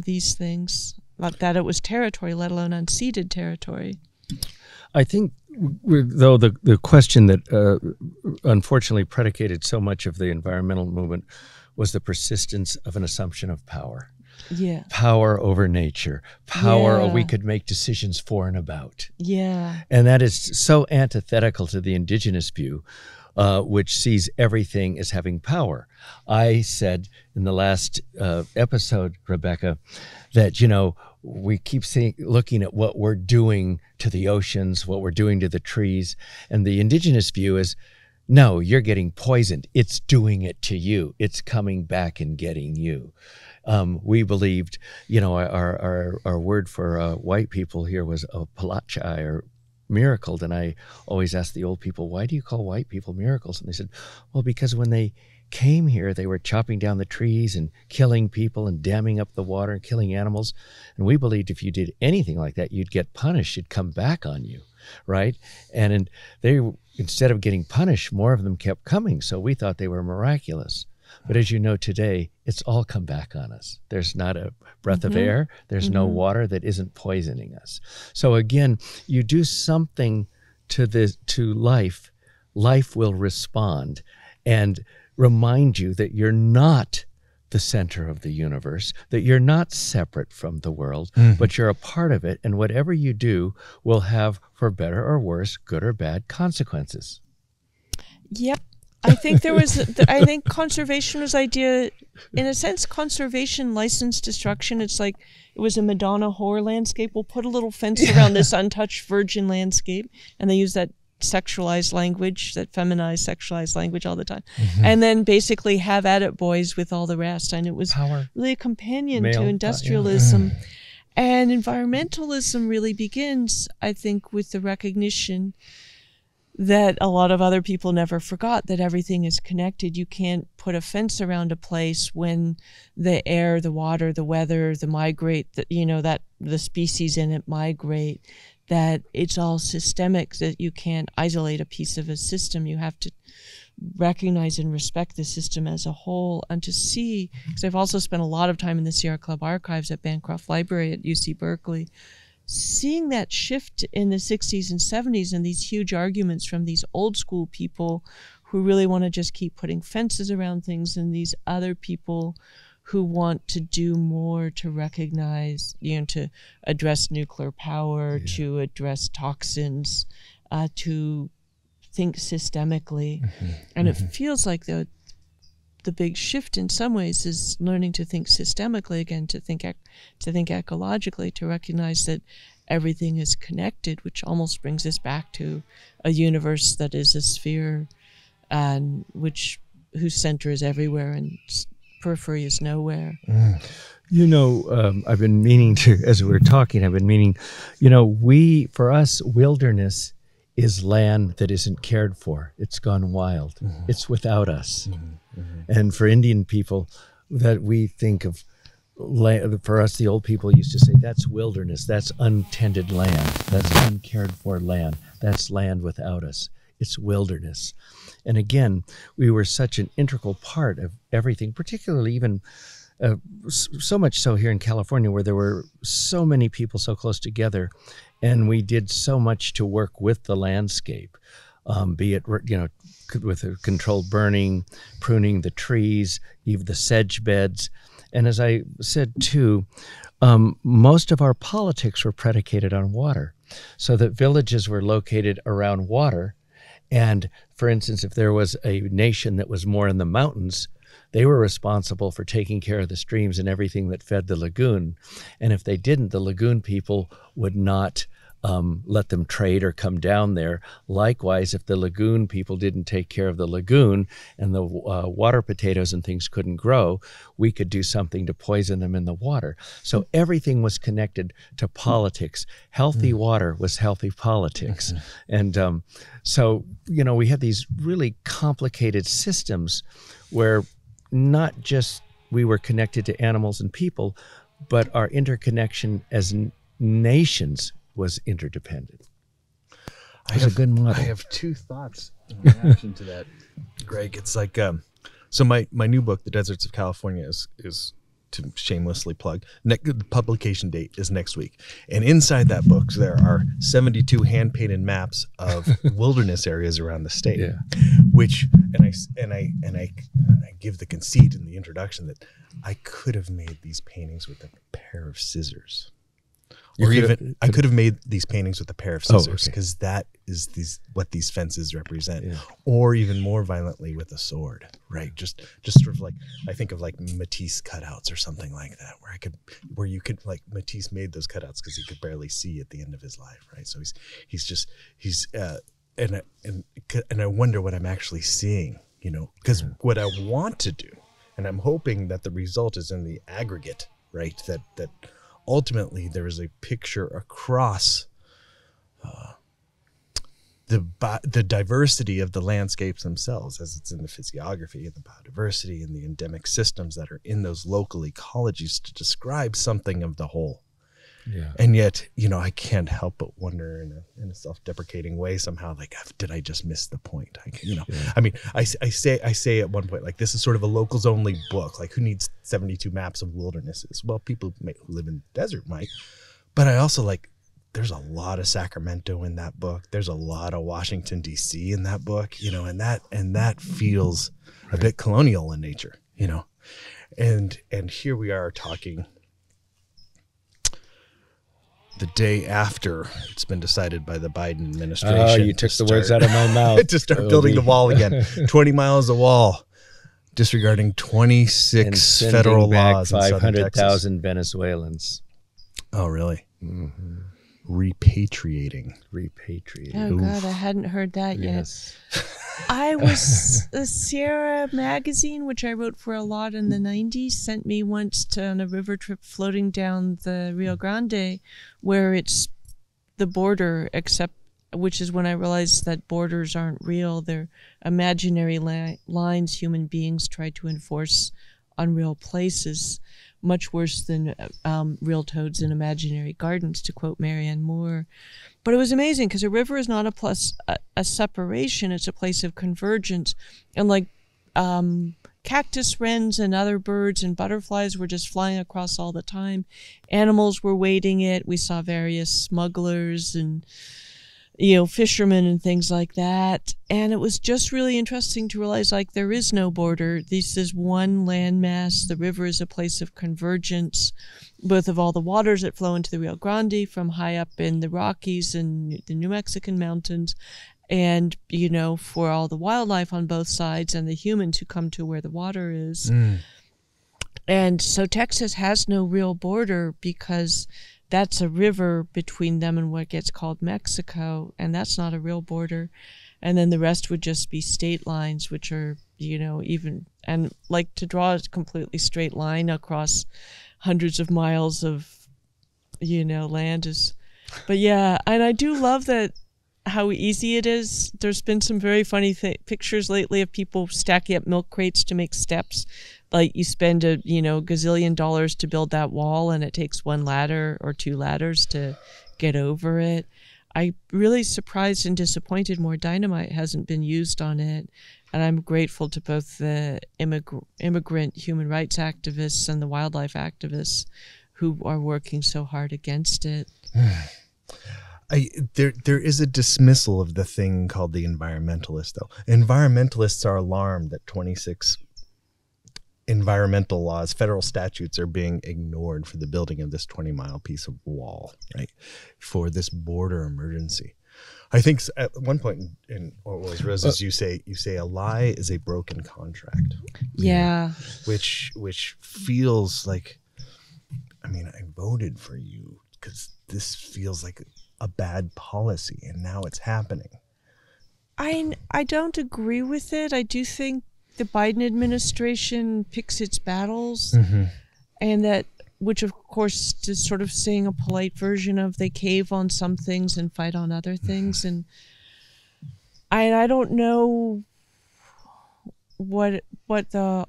these things, that it was territory, let alone unceded territory. I think, though, the question that unfortunately predicated so much of the environmental movement was the persistence of an assumption of power. Yeah. Power over nature. Power we could make decisions for and about. Yeah. And that is so antithetical to the indigenous view, which sees everything as having power. I said in the last episode, Rebecca, that, we keep looking at what we're doing to the oceans, what we're doing to the trees, and the indigenous view is, no, you're getting poisoned. It's doing it to you. It's coming back and getting you. We believed, our word for white people here was palachai, or miracled. And I always asked the old people, why do you call white people miracles? And they said, well, because when they came here, they were chopping down the trees and killing people and damming up the water and killing animals. And we believed if you did anything like that, you'd get punished. It'd come back on you, right? And they, instead of getting punished, more of them kept coming. So we thought they were miraculous. But as you know today, it's all come back on us. There's not a breath of air. There's no water that isn't poisoning us. So again, you do something to life, life will respond and remind you that you're not the center of the universe, that you're not separate from the world, but you're a part of it. And whatever you do will have, for better or worse, good or bad consequences. Yep. I think I think conservation was idea, in a sense, conservation licensed destruction. It's like it was a Madonna whore landscape. We'll put a little fence around this untouched virgin landscape, and they use that sexualized language, that feminized, sexualized language all the time, and then basically have at it, boys, with all the rest. And it was really a companion to industrialism. And environmentalism really begins, I think, with the recognition that a lot of other people never forgot, that everything is connected. You can't put a fence around a place when the air, the water, the weather, that the species in it migrate, that it's all systemic, that you can't isolate a piece of a system. You have to recognize and respect the system as a whole, and to see, because I've also spent a lot of time in the Sierra Club archives at Bancroft Library at UC Berkeley, seeing that shift in the 60s and 70s and these huge arguments from these old school people who really want to just keep putting fences around things, and these other people who want to do more to recognize, to address nuclear power, to address toxins, to think systemically. And it feels like the big shift in some ways is learning to think systemically again, to think ecologically, to recognize that everything is connected, which almost brings us back to a universe that is a sphere, and whose center is everywhere and periphery is nowhere. I've been meaning to, as we were talking, for us, wilderness is land that isn't cared for. It's gone wild. It's without us. And for Indian people, that we think of land, for us, the old people used to say, that's wilderness. That's untended land. That's uncared for land. That's land without us. It's wilderness. And again, we were such an integral part of everything, particularly even so much so here in California, where there were so many people so close together, and we did so much to work with the landscape, be it, with a controlled burning, pruning the trees, even the sedge beds. And as I said too, most of our politics were predicated on water, so that villages were located around water. And for instance, if there was a nation that was more in the mountains, they were responsible for taking care of the streams and everything that fed the lagoon. And if they didn't, the lagoon people would not let them trade or come down there. Likewise, if the lagoon people didn't take care of the lagoon and the water potatoes and things couldn't grow, we could do something to poison them in the water. So everything was connected to politics. Healthy water was healthy politics. And so, we had these really complicated systems where not just we were connected to animals and people, but our interconnection as nations was interdependent. I have two thoughts in reaction to that, Greg. It's like, so my new book, The Deserts of California, is to shamelessly plug, the publication date is next week. And inside that book, there are 72 hand-painted maps of wilderness areas around the state, which, and I give the conceit in the introduction that I could have made these paintings with a pair of scissors. I could have made these paintings with a pair of scissors, because that is what these fences represent, or even more violently with a sword, right? Just sort of like, I think of like Matisse cutouts or something like that, where you could like, Matisse made those cutouts because he could barely see at the end of his life, right? So and I wonder what I'm actually seeing, because what I want to do, and I'm hoping that the result is in the aggregate, right? That ultimately there is a picture across the diversity of the landscapes themselves, as it's in the physiography and the biodiversity and the endemic systems that are in those local ecologies, to describe something of the whole. And yet, I can't help but wonder in a self-deprecating way somehow, like, did I just miss the point? I mean, I say at one point, like, this is sort of a locals only book. Like, who needs 72 maps of wildernesses? Well, people who live in the desert might, but I also like, there's a lot of Sacramento in that book. There's a lot of Washington, D.C. in that book, and that feels a bit colonial in nature, and here we are talking the day after it's been decided by the Biden administration. Oh, you took the words out of my mouth. To start building the wall again. 20 miles of wall, disregarding 26 federal laws. 500,000 Venezuelans. Oh, really? Mm-hmm. Repatriating. Oh, God, I hadn't heard that yet. I was, the Sierra magazine, which I wrote for a lot in the 90s, sent me once on a river trip floating down the Rio Grande, where it's the border, which is when I realized that borders aren't real. They're imaginary lines human beings try to enforce on real places, much worse than real toads in imaginary gardens, to quote Marianne Moore. But it was amazing, because a river is not a separation, it's a place of convergence. And like cactus wrens and other birds and butterflies were just flying across all the time. Animals were wading it. We saw various smugglers and, fishermen and things like that. And it was just really interesting to realize, like, there is no border. This is one landmass. The river is a place of convergence, both of all the waters that flow into the Rio Grande from high up in the Rockies and the New Mexican mountains, and, for all the wildlife on both sides and the humans who come to where the water is. And so Texas has no real border because that's a river between them and what gets called Mexico, and that's not a real border. And then the rest would just be state lines, which are, and like to draw a completely straight line across hundreds of miles of, land is, but yeah, and I do love that how easy it is. There's been some very funny pictures lately of people stacking up milk crates to make steps. Like you spend a gazillion dollars to build that wall, and it takes one ladder or two ladders to get over it. I'm really surprised and disappointed more dynamite hasn't been used on it, and I'm grateful to both the immigrant human rights activists and the wildlife activists who are working so hard against it. There is a dismissal of the thing called the environmentalist, though. Environmentalists are alarmed that 26 environmental laws, federal statutes, are being ignored for the building of this 20-mile piece of wall, right? For this border emergency. I think at one point in Orwell's Roses, you say a lie is a broken contract. Yeah. Which feels like, I voted for you because this feels like a bad policy, and now it's happening. I don't agree with it. I do think the Biden administration picks its battles, and that, which of course is sort of saying a polite version of they cave on some things and fight on other things. And I don't know what the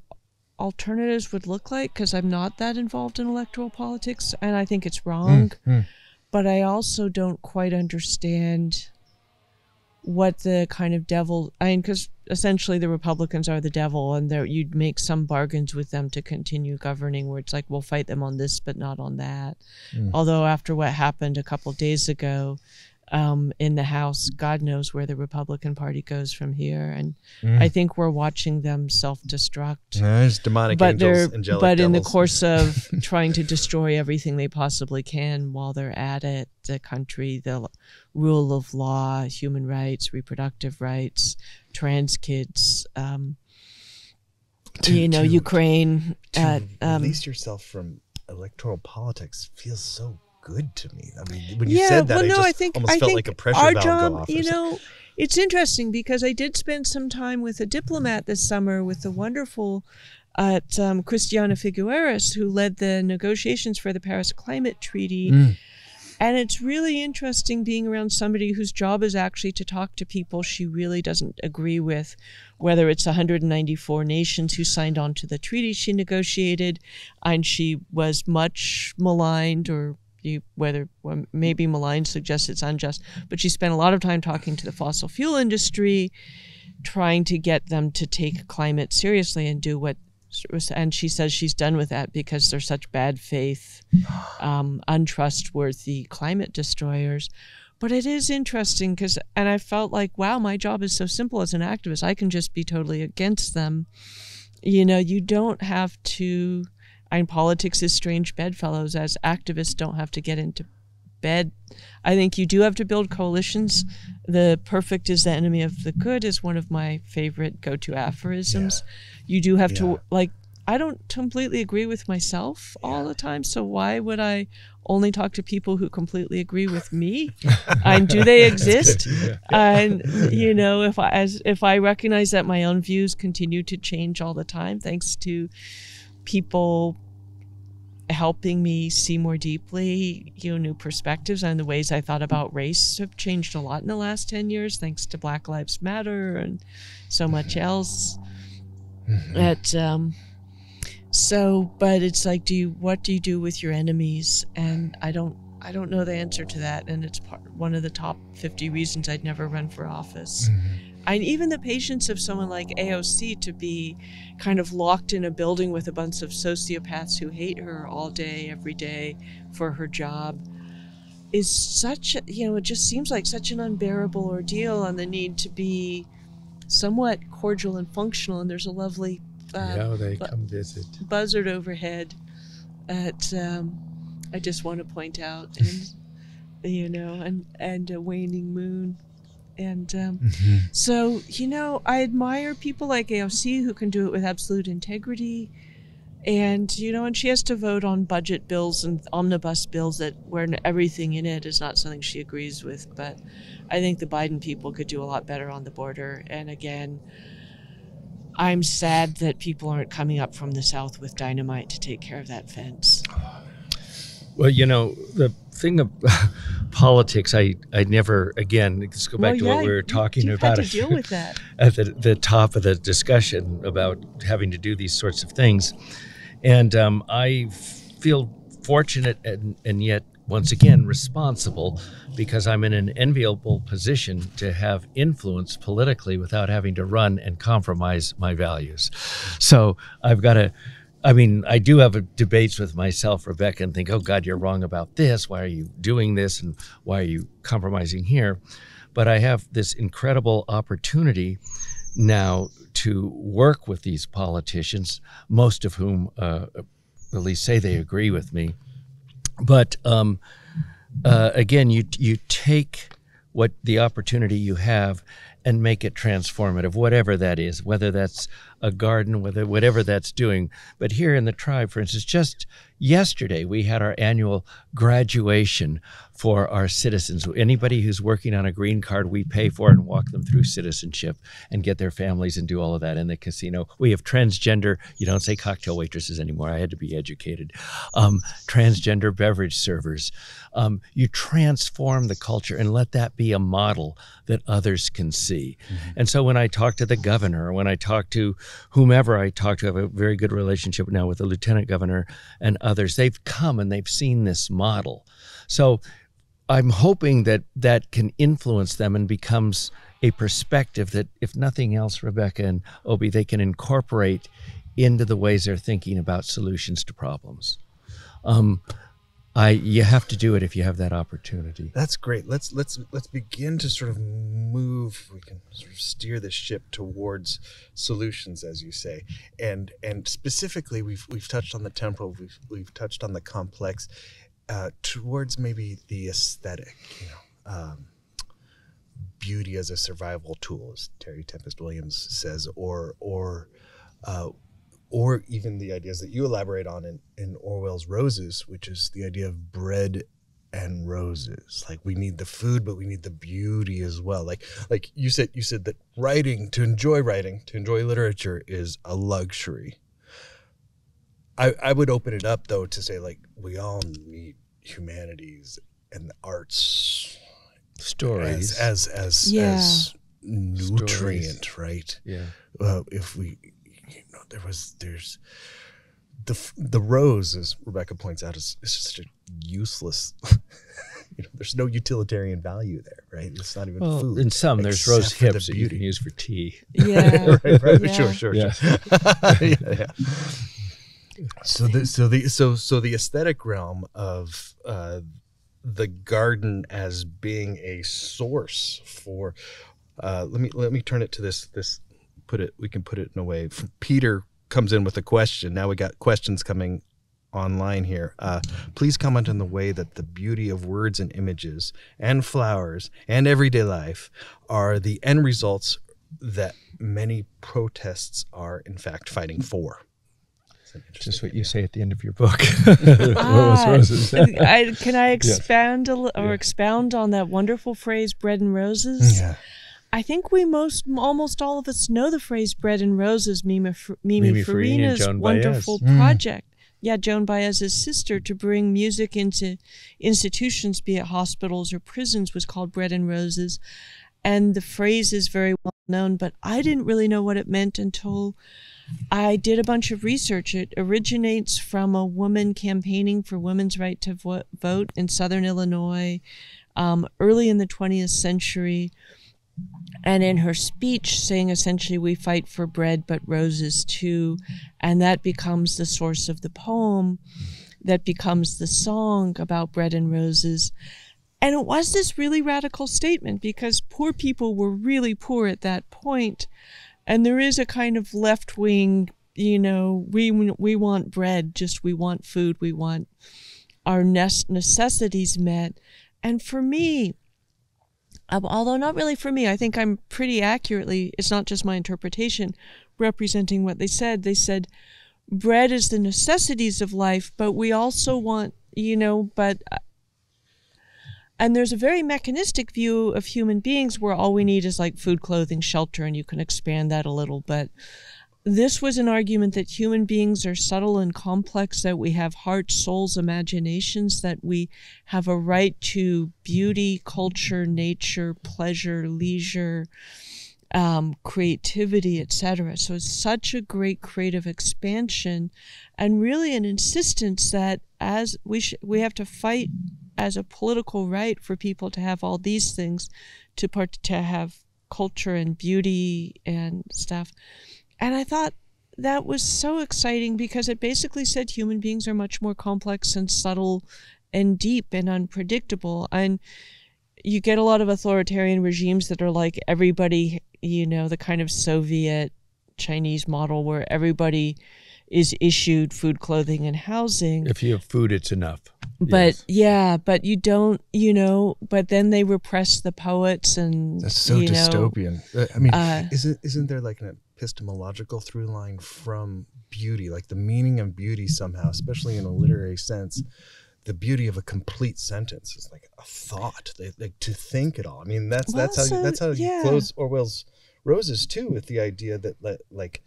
alternatives would look like, because I'm not that involved in electoral politics, and I think it's wrong. But I also don't quite understand what the kind of devil, because essentially the Republicans are the devil, and you'd make some bargains with them to continue governing where it's like, we'll fight them on this but not on that. Although after what happened a couple of days ago in the House, God knows where the Republican Party goes from here. And I think we're watching them self-destruct. There's demonic angels, angelic but devils. In the course of trying to destroy everything they possibly can while they're at it, the country, the rule of law, human rights, reproductive rights, trans kids, Ukraine. To release yourself from electoral politics feels so good to me. When you said that, I think felt like a pressure valve go off. It's interesting because I did spend some time with a diplomat this summer with the wonderful Christiana Figueres, who led the negotiations for the Paris Climate Treaty. And it's really interesting being around somebody whose job is actually to talk to people she really doesn't agree with, whether it's 194 nations who signed on to the treaty she negotiated, and she was much maligned, or maybe maligned suggests it's unjust, but she spent a lot of time talking to the fossil fuel industry, trying to get them to take climate seriously and do what, and she says she's done with that because they're such bad faith, untrustworthy climate destroyers. But it is interesting and I felt like, wow, my job is so simple as an activist. I can just be totally against them. You don't have to, and politics is strange bedfellows, as activists don't have to get into bed. I think you do have to build coalitions. The perfect is the enemy of the good is one of my favorite go-to aphorisms. You do have to, I don't completely agree with myself all the time, so why would I only talk to people who completely agree with me? And do they exist? And if I recognize that my own views continue to change all the time, thanks to people helping me see more deeply, new perspectives, and the ways I thought about race have changed a lot in the last 10 years, thanks to Black Lives Matter and so much else. But it's like, what do you do with your enemies? And I don't know the answer to that, and it's one of the top 50 reasons I'd never run for office. even the patience of someone like AOC to be kind of locked in a building with a bunch of sociopaths who hate her all day, every day for her job is such, it just seems like such an unbearable ordeal, and the need to be somewhat cordial and functional. And there's a lovely they come visit. buzzard overhead at I just want to point out, and and a waning moon. And so, I admire people like AOC who can do it with absolute integrity. And, and she has to vote on budget bills and omnibus bills where everything in it is not something she agrees with. But I think the Biden people could do a lot better on the border. And again, I'm sad that people aren't coming up from the South with dynamite to take care of that fence. Well, the thing of politics, I never, again, let's go back to what we were talking about had to deal with that. At the top of the discussion about having to do these sorts of things. And I feel fortunate and yet, once again, responsible, because I'm in an enviable position to have influence politically without having to run and compromise my values. So I've got to, I do have debates with myself, Rebecca, and think, oh, God, you're wrong about this. Why are you doing this? And why are you compromising here? But I have this incredible opportunity now to work with these politicians, most of whom at least say they agree with me. But again, you take what the opportunity you have and make it transformative, whatever that is, whether that's a garden, whatever that's doing. But here in the tribe, for instance, just yesterday, we had our annual graduation for our citizens. Anybody who's working on a green card, we pay for and walk them through citizenship and get their families and do all of that in the casino. We have transgender, you don't say cocktail waitresses anymore, I had to be educated, transgender beverage servers. You transform the culture and let that be a model that others can see. Mm-hmm. And so when I talk to the governor, or when I talk to whomever I talk to, I have a very good relationship now with the lieutenant governor and others. They've come and they've seen this model. So I'm hoping that that can influence them and becomes a perspective that, if nothing else, Rebecca and Obi, they can incorporate into the ways they're thinking about solutions to problems. You have to do it if you have that opportunity. That's great. Let's begin to sort of move. We can sort of steer the ship towards solutions, as you say, and specifically, we've touched on the temporal, we've touched on the complex, towards maybe the aesthetic. Beauty as a survival tool, as Terry Tempest Williams says, or even the ideas that you elaborate on in Orwell's Roses, which is the idea of bread and roses. Like, we need the food, but we need the beauty as well. Like you said that writing, to enjoy literature is a luxury. I would open it up, though, to say, like, we all need humanities and the arts stories as nutrient, stories. Right? Yeah. If we, there's the rose, as Rebecca points out, is such a useless. There's no utilitarian value there, right? It's not even food. In some, there's rose hips that you can use for tea. Yeah, right. Yeah. Sure. Yeah. Yeah. So the aesthetic realm of the garden as being a source for. Let me turn it to this. We can put it in a way. Peter comes in with a question. Now we got questions coming online here. Please comment on the way that the beauty of words and images and flowers and everyday life are the end results that many protests are in fact fighting for. Just what you say at the end of your book. What was roses? Can I expand expound on that wonderful phrase, bread and roses? Yeah. I think almost all of us know the phrase bread and roses, Mimi Farina's wonderful project. Yeah, Joan Baez's sister, to bring music into institutions, be it hospitals or prisons, was called Bread and Roses. And the phrase is very well known, but I didn't really know what it meant until I did a bunch of research. It originates from a woman campaigning for women's right to vote in Southern Illinois early in the 20th century. and in her speech saying essentially we fight for bread but roses too, and that becomes the source of the poem, that becomes the song about bread and roses. And it was this really radical statement because poor people were really poor at that point, and there is a kind of left-wing, you know, we want bread, just we want food, we want our necessities met. And for me, although not really for me, I think I'm pretty accurately, it's not just my interpretation, representing what they said. They said, bread is the necessities of life, but we also want, you know, and there's a very mechanistic view of human beings where all we need is like food, clothing, shelter, and you can expand that a little. But this was an argument that human beings are subtle and complex, that we have hearts, souls, imaginations, that we have a right to beauty, culture, nature, pleasure, leisure, creativity, etc. So it's such a great creative expansion, and really an insistence that as we have to fight as a political right for people to have all these things, to have culture and beauty and stuff. And I thought that was so exciting because it basically said human beings are much more complex and subtle and deep and unpredictable. And you get a lot of authoritarian regimes that are like everybody, you know, the kind of Soviet Chinese model where everybody is issued food, clothing, and housing. If you have food, it's enough. But yeah, but you don't, you know, but then they repress the poets, and that's so dystopian. I mean, isn't there like an epistemological through line from beauty, like the meaning of beauty somehow, especially in a literary sense? The beauty of a complete sentence is like a thought, like to think it all. I mean, that's how you close Orwell's Roses too, with the idea that like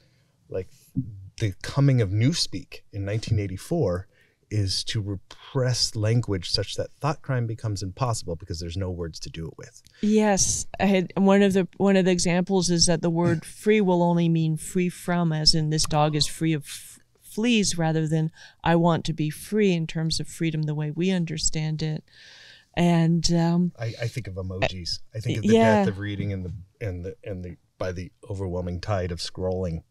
the coming of Newspeak in 1984 is to repress language such that thought crime becomes impossible because there's no words to do it with. Yes, I had one of the examples is that the word free will only mean free from, as in this dog is free of fleas, rather than I want to be free in terms of freedom the way we understand it. And I think of emojis. I think of the death of reading and the by the overwhelming tide of scrolling.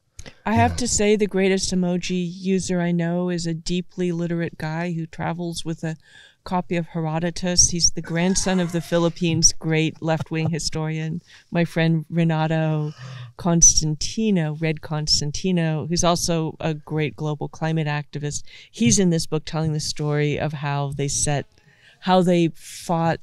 I have to say the greatest emoji user I know is a deeply literate guy who travels with a copy of Herodotus. He's the grandson of the Philippines' great left-wing historian, my friend Renato Constantino, Red Constantino, who's also a great global climate activist. He's in this book telling the story of how they fought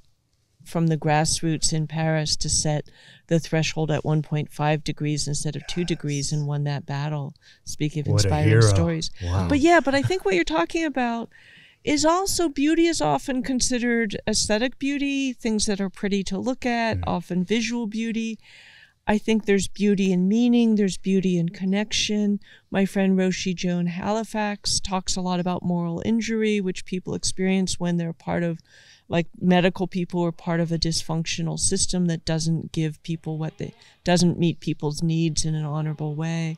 from the grassroots in Paris to set the threshold at 1.5 degrees instead of 2 degrees, and won that battle. Speaking of inspiring stories. Wow. But I think what you're talking about is also beauty is often considered aesthetic beauty, things that are pretty to look at, often visual beauty. I think there's beauty in meaning, there's beauty in connection. My friend Roshi Joan Halifax talks a lot about moral injury, which people experience when they're part of, like medical people are part of a dysfunctional system that doesn't give people doesn't meet people's needs in an honorable way.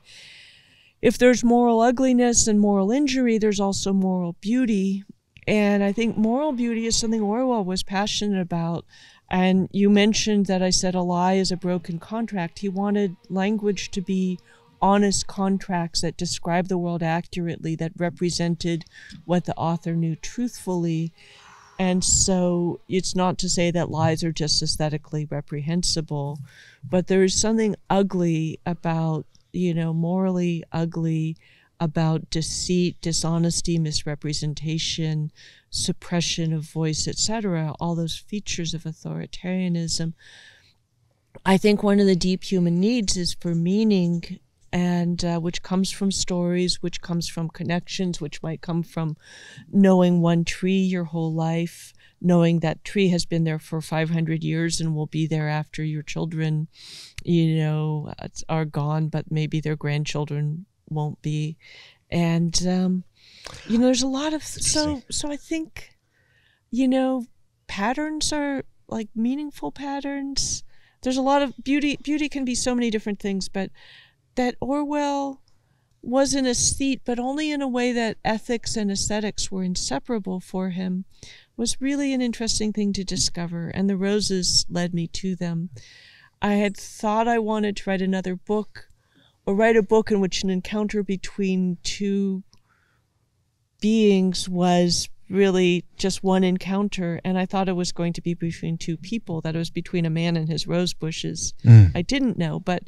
If there's moral ugliness and moral injury, there's also moral beauty. And I think moral beauty is something Orwell was passionate about. And you mentioned that I said a lie is a broken contract. He wanted language to be honest contracts that describe the world accurately, that represented what the author knew truthfully. And so it's not to say that lies are just aesthetically reprehensible, but there is something ugly about, morally ugly about deceit, dishonesty, misrepresentation, suppression of voice, etc., all those features of authoritarianism. I think one of the deep human needs is for meaning, and which comes from stories, which comes from connections, which might come from knowing one tree your whole life, knowing that tree has been there for 500 years and will be there after your children, are gone, but maybe their grandchildren won't be. And, there's a lot of, so I think, patterns are like meaningful patterns. There's a lot of beauty can be so many different things, but that Orwell was an aesthete, but only in a way that ethics and aesthetics were inseparable for him, was really an interesting thing to discover. And the roses led me to them. I had thought I wanted to write another book, or write a book in which an encounter between two beings was really just one encounter, and I thought it was going to be between two people, that it was between a man and his rose bushes. I didn't know, but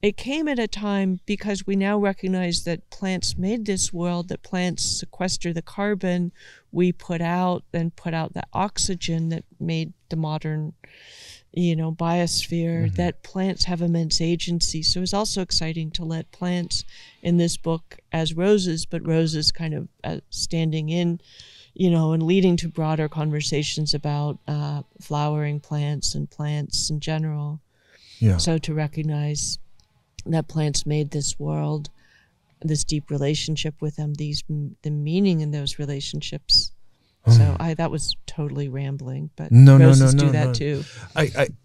it came at a time because we now recognize that plants made this world, that plants sequester the carbon we put out and put out the oxygen that made the modern, biosphere, that plants have immense agency. So it's also exciting to let plants in this book as roses, but roses kind of standing in, and leading to broader conversations about flowering plants and plants in general. Yeah. So to recognize that plants made this world, this deep relationship with them, the meaning in those relationships. So that was totally rambling, but roses do that too.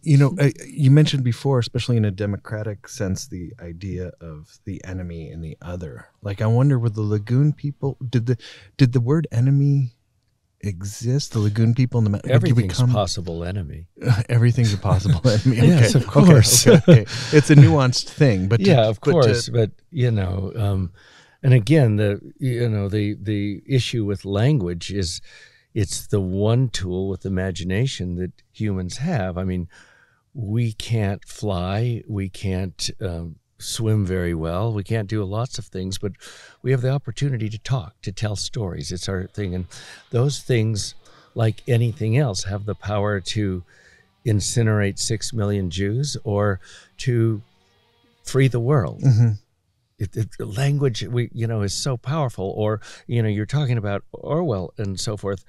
You mentioned before, especially in a democratic sense, the idea of the enemy and the other. Like, I wonder, with the Lagoon people, did the word enemy exist? The Lagoon people in the everything's a possible enemy. Everything's a possible enemy. Okay. Yes, of course. Okay. It's a nuanced thing, but of course. But and again, the issue with language is, it's the one tool with imagination that humans have. I mean, we can't fly, we can't swim very well, we can't do lots of things, but we have the opportunity to talk, to tell stories. It's our thing. And those things, like anything else, have the power to incinerate 6 million Jews or to free the world. Language, is so powerful. Or, you're talking about Orwell and so forth.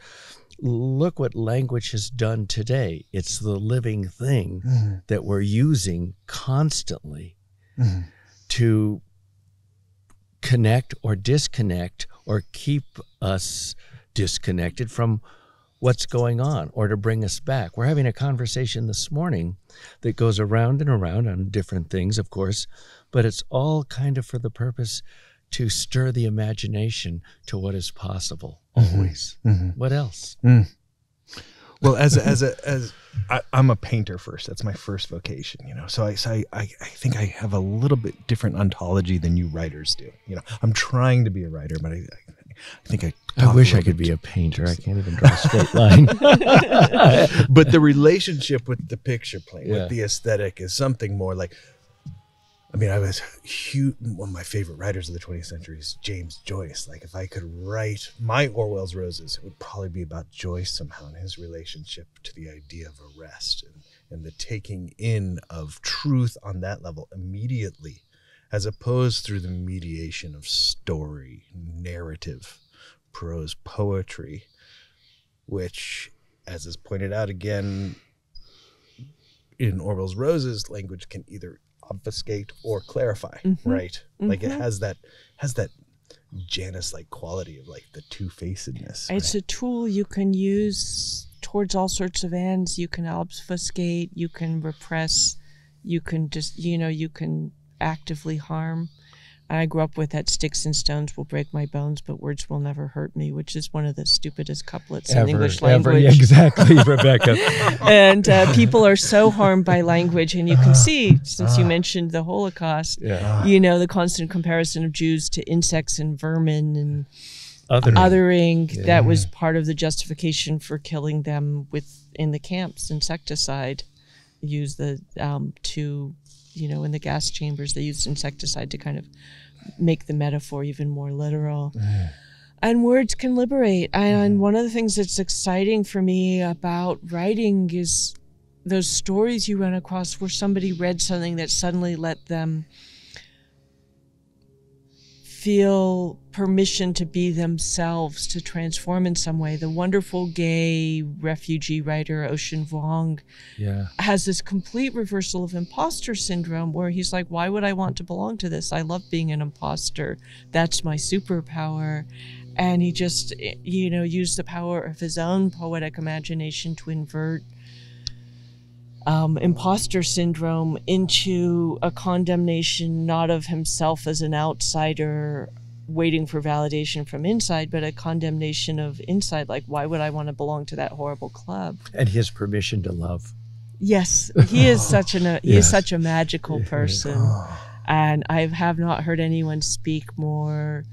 Look what language has done today. It's the living thing that we're using constantly to connect or disconnect, or keep us disconnected from what's going on, or to bring us back. We're having a conversation this morning that goes around and around on different things, of course, but it's all kind of for the purpose to stir the imagination to what is possible, always. What else? Well, I'm a painter first. That's my first vocation, So I think I have a little bit different ontology than you writers do. I'm trying to be a writer, but I think I wish I could be a painter. I can't even draw a straight line. But the relationship with the picture plane, with the aesthetic, is something more like. I was huge. One of my favorite writers of the 20th century is James Joyce. Like, if I could write my Orwell's Roses, it would probably be about Joyce somehow, and his relationship to the idea of arrest and the taking in of truth on that level immediately, as opposed through the mediation of story, narrative, prose, poetry, which, as is pointed out again in Orwell's Roses, language can either obfuscate or clarify, right? Like, it has that Janus-like quality of, like, the two-facedness. It's a tool you can use towards all sorts of ends. You can obfuscate, you can repress, you can just, you can actively harm. I grew up with that sticks and stones will break my bones, but words will never hurt me, which is one of the stupidest couplets in English language. Yeah, exactly, Rebecca. And people are so harmed by language. And you can see, since you mentioned the Holocaust, the constant comparison of Jews to insects and vermin and othering. Yeah. That was part of the justification for killing them in the camps. Insecticide. Use the in the gas chambers, they used insecticide to kind of make the metaphor even more literal. And words can liberate. And one of the things that's exciting for me about writing is those stories you run across where somebody read something that suddenly let them feel permission to be themselves, to transform in some way. The wonderful gay refugee writer Ocean Vuong has this complete reversal of imposter syndrome, where he's like, why would I want to belong to this? I love being an imposter. That's my superpower. And he just, used the power of his own poetic imagination to invert imposter syndrome into a condemnation, not of himself as an outsider waiting for validation from inside, but a condemnation of inside. Like, why would I want to belong to that horrible club? And his permission to love. Yes, he is such a magical person, and I have not heard anyone speak more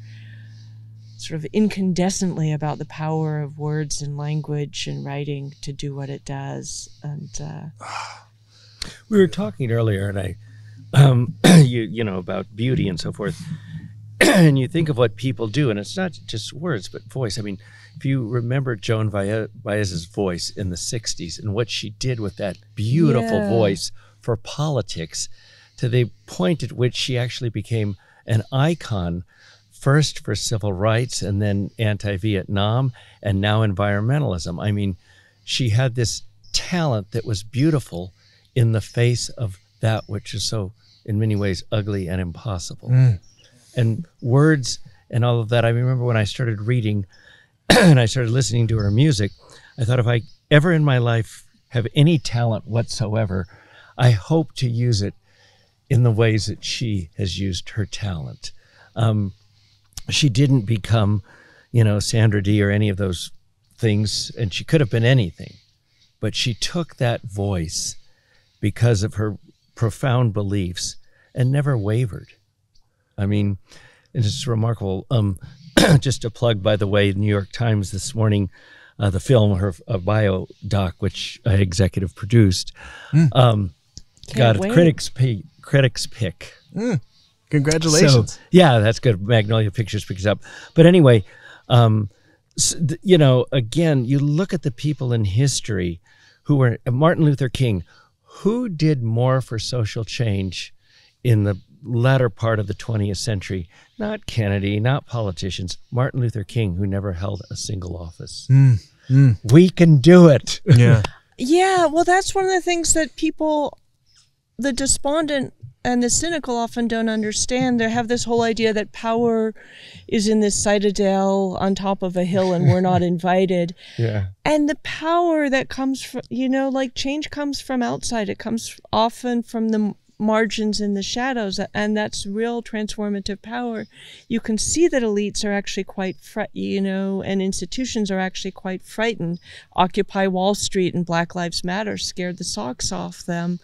sort of incandescently about the power of words and language and writing to do what it does. And we were talking earlier, and I, you know, about beauty and so forth, and you think of what people do, and it's not just words, but voice. I mean, if you remember Joan Baez's voice in the 60s and what she did with that beautiful voice for politics, to the point at which she actually became an icon, first for civil rights and then anti-Vietnam and now environmentalism. I mean, she had this talent that was beautiful in the face of that which is so, in many ways, ugly and impossible. And words and all of that. I remember when I started reading and I started listening to her music, I thought, if I ever in my life have any talent whatsoever, I hope to use it in the ways that she has used her talent. She didn't become, you know, Sandra Dee or any of those things, and she could have been anything, but she took that voice because of her profound beliefs and never wavered. I mean, it's remarkable. Just a plug, by the way, New York Times this morning, the film, her bio doc, which I executive produced, got a critics pick. Congratulations. So, yeah, that's good. Magnolia Pictures picks up. But anyway, you know, again, you look at the people in history who were Martin Luther King, who did more for social change in the latter part of the 20th century. Not Kennedy, not politicians. Martin Luther King, who never held a single office. We can do it. Yeah. Yeah, well, that's one of the things that people, the despondent and the cynical, often don't understand. They have this whole idea that power is in this citadel on top of a hill and we're not invited. Yeah. And the power that comes from, you know, like change comes from outside. It comes often from the margins and the shadows, and that's real transformative power. You can see that elites are actually quite, and institutions are actually quite frightened. Occupy Wall Street and Black Lives Matter scared the socks off them.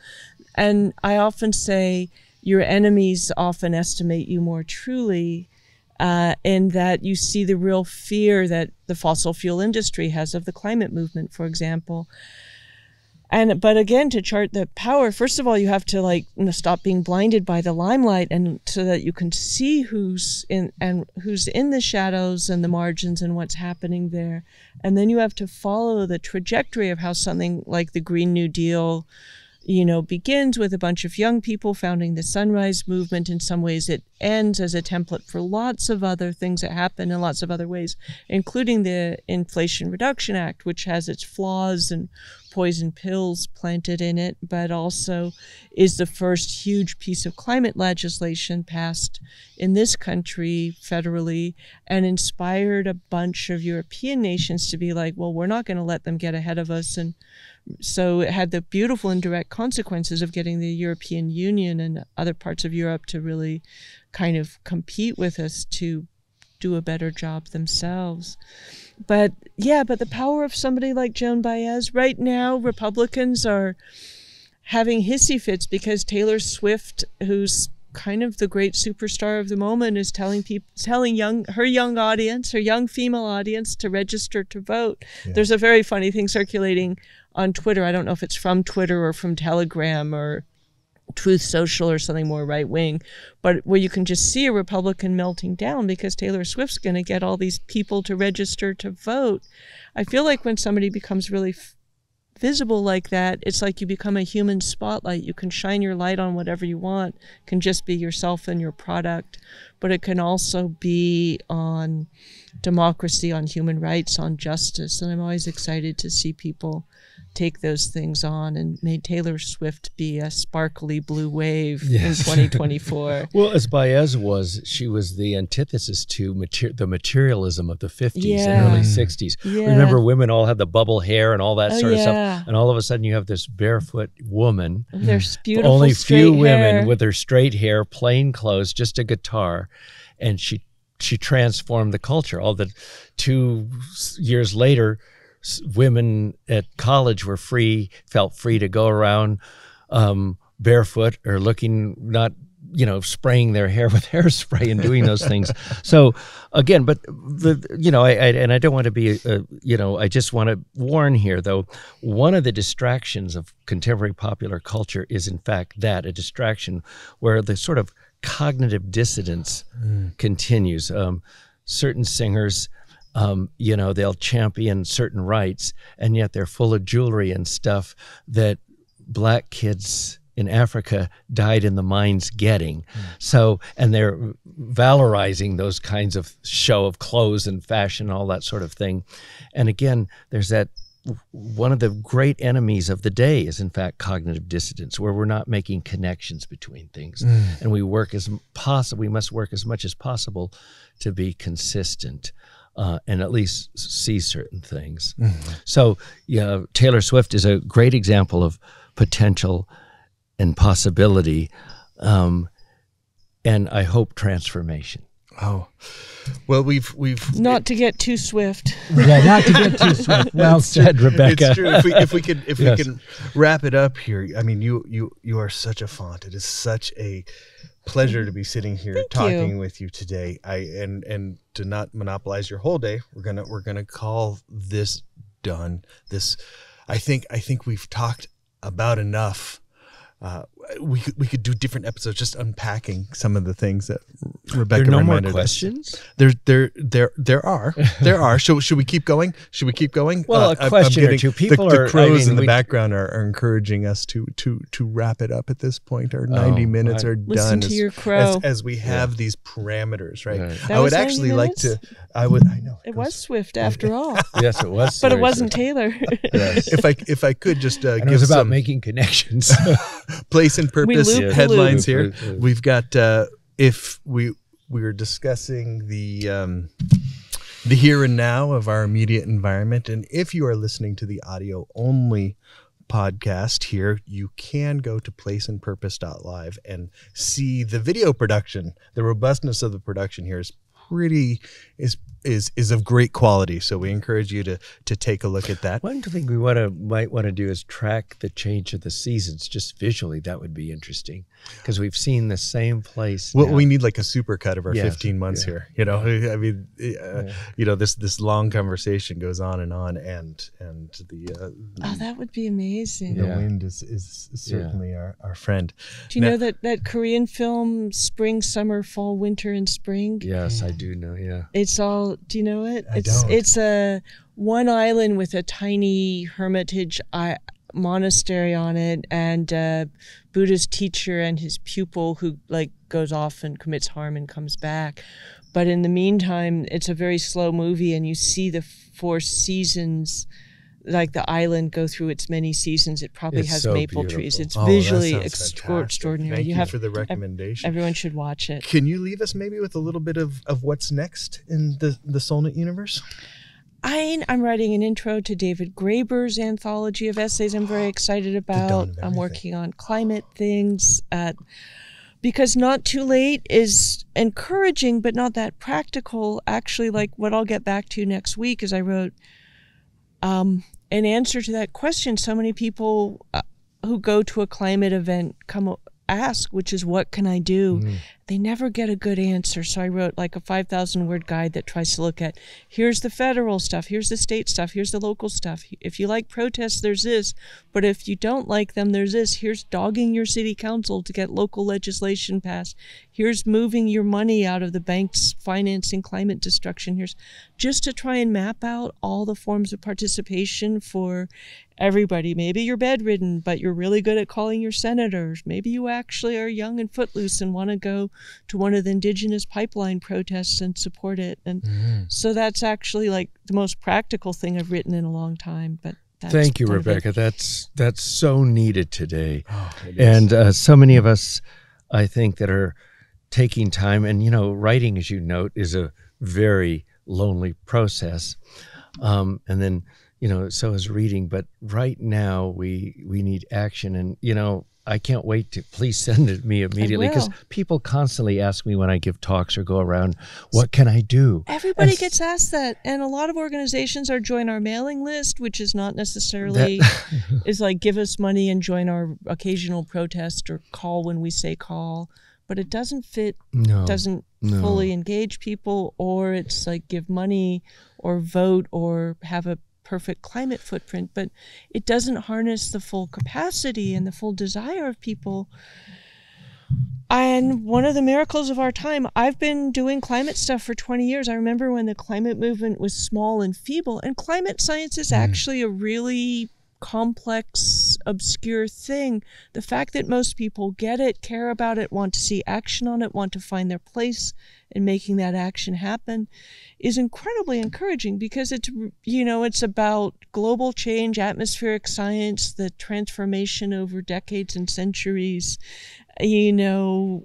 And I often say your enemies often estimate you more truly, in that you see the real fear that the fossil fuel industry has of the climate movement, for example. But again, to chart the power, first of all, you have to stop being blinded by the limelight, and so that you can see who's in the shadows and the margins and what's happening there. And then you have to follow the trajectory of how something like the Green New Deal, you know, begins with a bunch of young people founding the Sunrise Movement. In some ways, it ends as a template for lots of other things that happen in lots of other ways, including the Inflation Reduction Act, which has its flaws and poison pills planted in it, but also is the first huge piece of climate legislation passed in this country federally, and inspired a bunch of European nations to be like, well, we're not going to let them get ahead of us. And so it had the beautiful indirect consequences of getting the European Union and other parts of Europe to really kind of compete with us to do a better job themselves. But yeah, but the power of somebody like Joan Baez, right now, Republicans are having hissy fits because Taylor Swift, who's kind of the great superstar of the moment, is telling her young audience, her young female audience, to register to vote. Yeah. There's a very funny thing circulating on Twitter. I don't know if it's from Twitter or from Telegram or Truth Social or something more right wing, but where you can just see a Republican melting down because Taylor Swift's going to get all these people to register to vote. I feel like when somebody becomes really visible like that, it's like you become a human spotlight. You can shine your light on whatever you want. It can just be yourself and your product, but it can also be on democracy, on human rights, on justice. And I'm always excited to see people take those things on, and made Taylor Swift be a sparkly blue wave in 2024. Well, as Baez was, she was the antithesis to the materialism of the 50s and early 60s. Yeah. Remember, women all had the bubble hair and all that sort of stuff, and all of a sudden you have this barefoot woman. There's beautiful only few women hair. With her straight hair, plain clothes, just a guitar, and she transformed the culture. All the 2 years later, women at college were felt free to go around barefoot or looking, not, spraying their hair with hairspray and doing those things. So again, but I don't want to be, I just want to warn here, though, one of the distractions of contemporary popular culture is in fact a distraction where the sort of cognitive dissonance continues. Certain singers, they'll champion certain rights, and yet they're full of jewelry and stuff that black kids in Africa died in the mines getting. So, and they're valorizing those kinds of show of clothes and fashion, all that sort of thing. And again, there's that, one of the great enemies of the day is in fact cognitive dissonance, where we're not making connections between things. And we must work as much as possible to be consistent. And at least see certain things. So, Taylor Swift is a great example of potential and possibility, and I hope transformation. Oh, well, we've not to get too swift. Yeah, not to get too swift. Well said, Rebecca. It's true. If we can wrap it up here. I mean, you are such a font. It is such a pleasure to be sitting here talking with you today. And to not monopolize your whole day, we're gonna call this done. I think we've talked about enough. We could do different episodes just unpacking some of the things that Rebecca there are no reminded more questions? us. There are. Should we keep going? Well, a question or two. People the crows in the background are encouraging us to wrap it up at this point. Our 90 minutes are listen done. To your crow. As we have these parameters, right? I would actually like to. I know it was Swift after all. Yes, it was. But it wasn't Taylor. Yes. If I could just give it was about some making connections. place and purpose headlines here. Loop. We've got if we were discussing the here and now of our immediate environment, and if you are listening to the audio only podcast here, you can go to placeandpurpose.live and see the video production. The robustness of the production here is of great quality, so we encourage you to take a look at that. One thing we might want to do is track the change of the seasons just visually. That would be interesting, because we've seen the same place. Well, we need like a supercut of our 15 months here. I mean, this long conversation goes on, and the that would be amazing. The wind is certainly our friend. Do you know that Korean film Spring, Summer, Fall, Winter, and Spring? Yes, I do know. Yeah, it's all. Do you know it? I don't. It's a one island with a tiny hermitage monastery on it, and a Buddhist teacher and his pupil who goes off and commits harm and comes back. But in the meantime, it's a very slow movie, and you see the 4 seasons, like the island go through its many seasons. It probably has so maple beautiful. trees. It's visually extraordinary. extraordinary. Thank you for the recommendation. Everyone should watch it. Can you leave us maybe with a little bit of what's next in the Solnit universe? I'm writing an intro to David Graeber's anthology of essays I'm very excited about. I'm working on climate things. Because Not Too Late is encouraging, but not that practical. Actually, what I'll get back to next week is I wrote an answer to that question so many people who go to a climate event ask, which is, what can I do? They never get a good answer. So I wrote a 5,000-word guide that tries to look at, here's the federal stuff, here's the state stuff, here's the local stuff. If you like protests, there's this. But if you don't like them, there's this. Here's dogging your city council to get local legislation passed. Here's moving your money out of the banks financing climate destruction. Here's just to try and map out all the forms of participation for everybody. Maybe you're bedridden, but you're really good at calling your senators. Maybe you actually are young and footloose and want to go to one of the indigenous pipeline protests and support it. And so that's actually the most practical thing I've written in a long time. But thank you, Rebecca. That's so needed today. And so many of us, I think, that are taking time, and writing, as you note, is a very lonely process. And then so is reading. But right now we need action. And I can't wait to please send it me immediately, because will. people constantly ask me when I give talks or go around, what can I do? Everybody gets asked that, and a lot of organizations are join our mailing list, which is not necessarily is like give us money and join our occasional protest or call when we say call, but it doesn't fit, doesn't fully engage people, or it's like give money or vote or have a perfect climate footprint, but it doesn't harness the full capacity and the full desire of people. And one of the miracles of our time, I've been doing climate stuff for 20 years. I remember when the climate movement was small and feeble, and climate science is actually a really complex, obscure thing. The fact that most people get it, care about it, want to see action on it, want to find their place in making that action happen is incredibly encouraging, because it's, you know, it's about global change, atmospheric science, the transformation over decades and centuries, you know,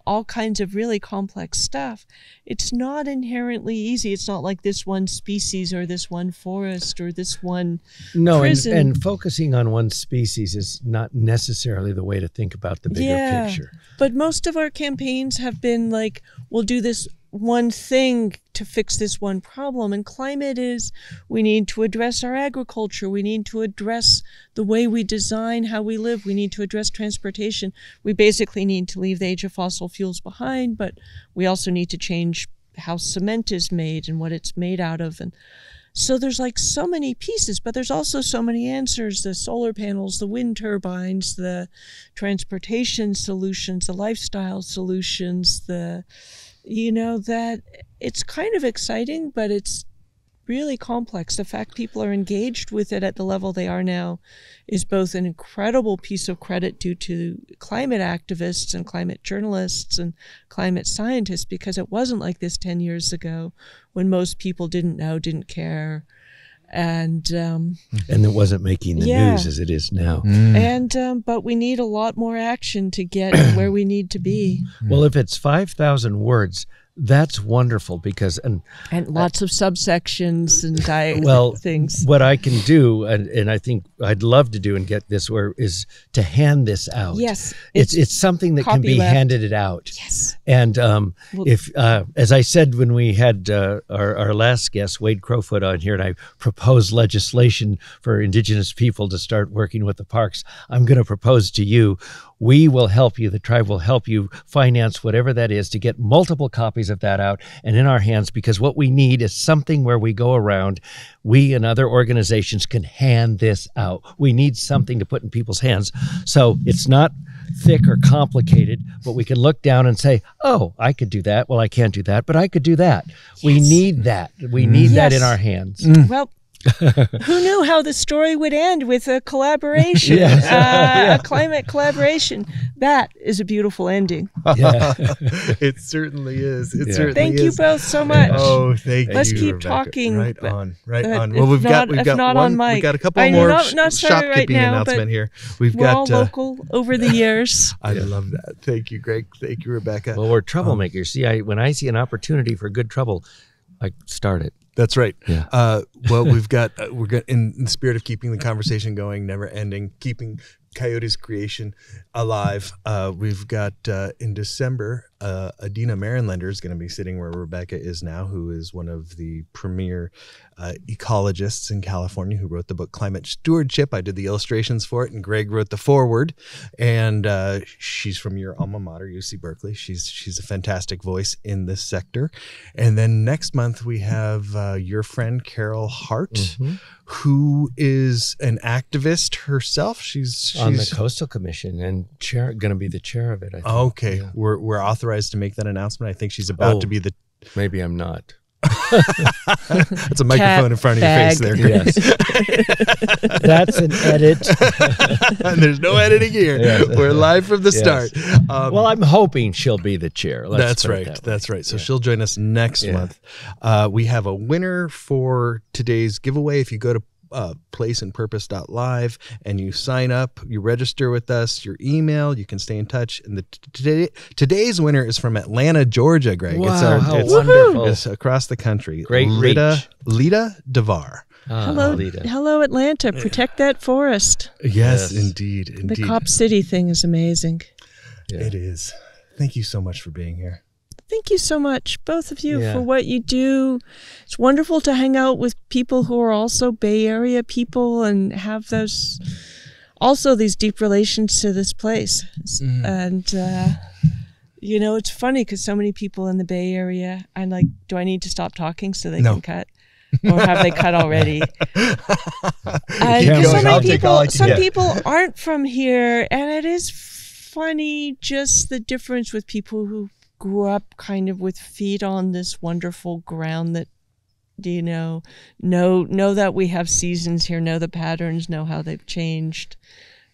all kinds of really complex stuff. It's not inherently easy. It's not like this one species or this one forest or this one prison. And focusing on one species is not necessarily the way to think about the bigger picture. But most of our campaigns have been like, we'll do this one thing to fix this one problem. And climate is, we need to address our agriculture. We need to address the way we design how we live. We need to address transportation. We basically need to leave the age of fossil fuels behind, but we also need to change how cement is made and what it's made out of. And so there's like so many pieces, but there's also so many answers: the solar panels, the wind turbines, the transportation solutions, the lifestyle solutions, you know, that it's kind of exciting, but it's really complex. The fact people are engaged with it at the level they are now is both an incredible piece of credit due to climate activists and climate journalists and climate scientists, because it wasn't like this 10 years ago when most people didn't know, didn't care. And it wasn't making the news as it is now. But we need a lot more action to get where we need to be. Well, if it's 5,000 words, that's wonderful, because and lots of subsections and things. What I can do, and I think I'd love to do and get this where, is to hand this out. Yes, it's something that can be handed out. Yes, and if as I said when we had our last guest Wade Crowfoot on here, and I proposed legislation for Indigenous people to start working with the parks, I'm going to propose to you. We will help you, the tribe will help you finance whatever that is to get multiple copies of that out and in our hands, because what we need is something where we go around, we and other organizations can hand this out. We need something to put in people's hands. So it's not thick or complicated, but we can look down and say, oh, I could do that. Well, I can't do that, but I could do that. Yes. We need that. We need that in our hands. Well, who knew how the story would end with a collaboration, a climate collaboration? That is a beautiful ending. It certainly is. It certainly Thank is. you both so much. Oh, thank you. Let's keep Rebecca. talking. Right on. Well, we've got a couple more shopkeeping announcement here. We've got all local over the years. I love that. Thank you, Greg. Thank you, Rebecca. Well, we're troublemakers. See, when I see an opportunity for good trouble, I start it. That's right. Yeah. Well, we're in the spirit of keeping the conversation going, never ending, keeping Coyote's creation alive. We've got in December, Adina Marinlander is going to be sitting where Rebecca is now, who is one of the premier ecologists in California, who wrote the book Climate Stewardship. I did the illustrations for it, and Greg wrote the foreword. And she's from your alma mater, UC Berkeley. She's a fantastic voice in this sector. And then next month we have your friend Carol Hart, who is an activist herself. She's on the Coastal Commission and going to be the chair of it, I think. Okay, yeah. We're authorized to make that announcement. I think she's about to be the. Maybe I'm not. That's a microphone in front of your face there. Yes. That's an edit. There's no editing here. Yes. We're live from the start. Well, I'm hoping she'll be the chair. That's right. That's right. So she'll join us next month. We have a winner for today's giveaway. If you go to placeandpurpose.live and you sign up, you register with us, your email, you can stay in touch. And today's winner is from Atlanta, Georgia, Greg. Wow, it's wonderful. It's across the country. Great Lita Devar. Hello, Atlanta. Protect that forest. Yes, indeed. The Cop City thing is amazing. Yeah. It is. Thank you so much for being here. Thank you so much, both of you, for what you do. It's wonderful to hang out with people who are also Bay Area people and have these deep relations to this place. And, it's funny because so many people in the Bay Area, I'm like, do I need to stop talking so they can cut? Or have they cut already? Some people aren't from here, and it is funny just the difference with people who grew up kind of with feet on this wonderful ground that, know that we have seasons here, know the patterns, know how they've changed,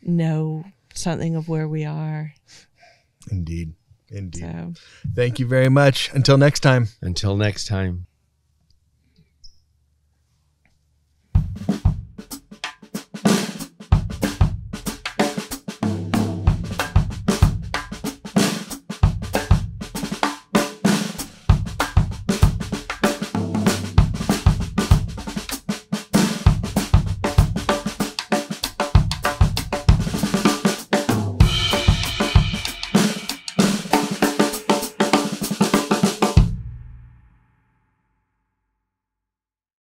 know something of where we are. Indeed. So. Thank you very much. Until next time.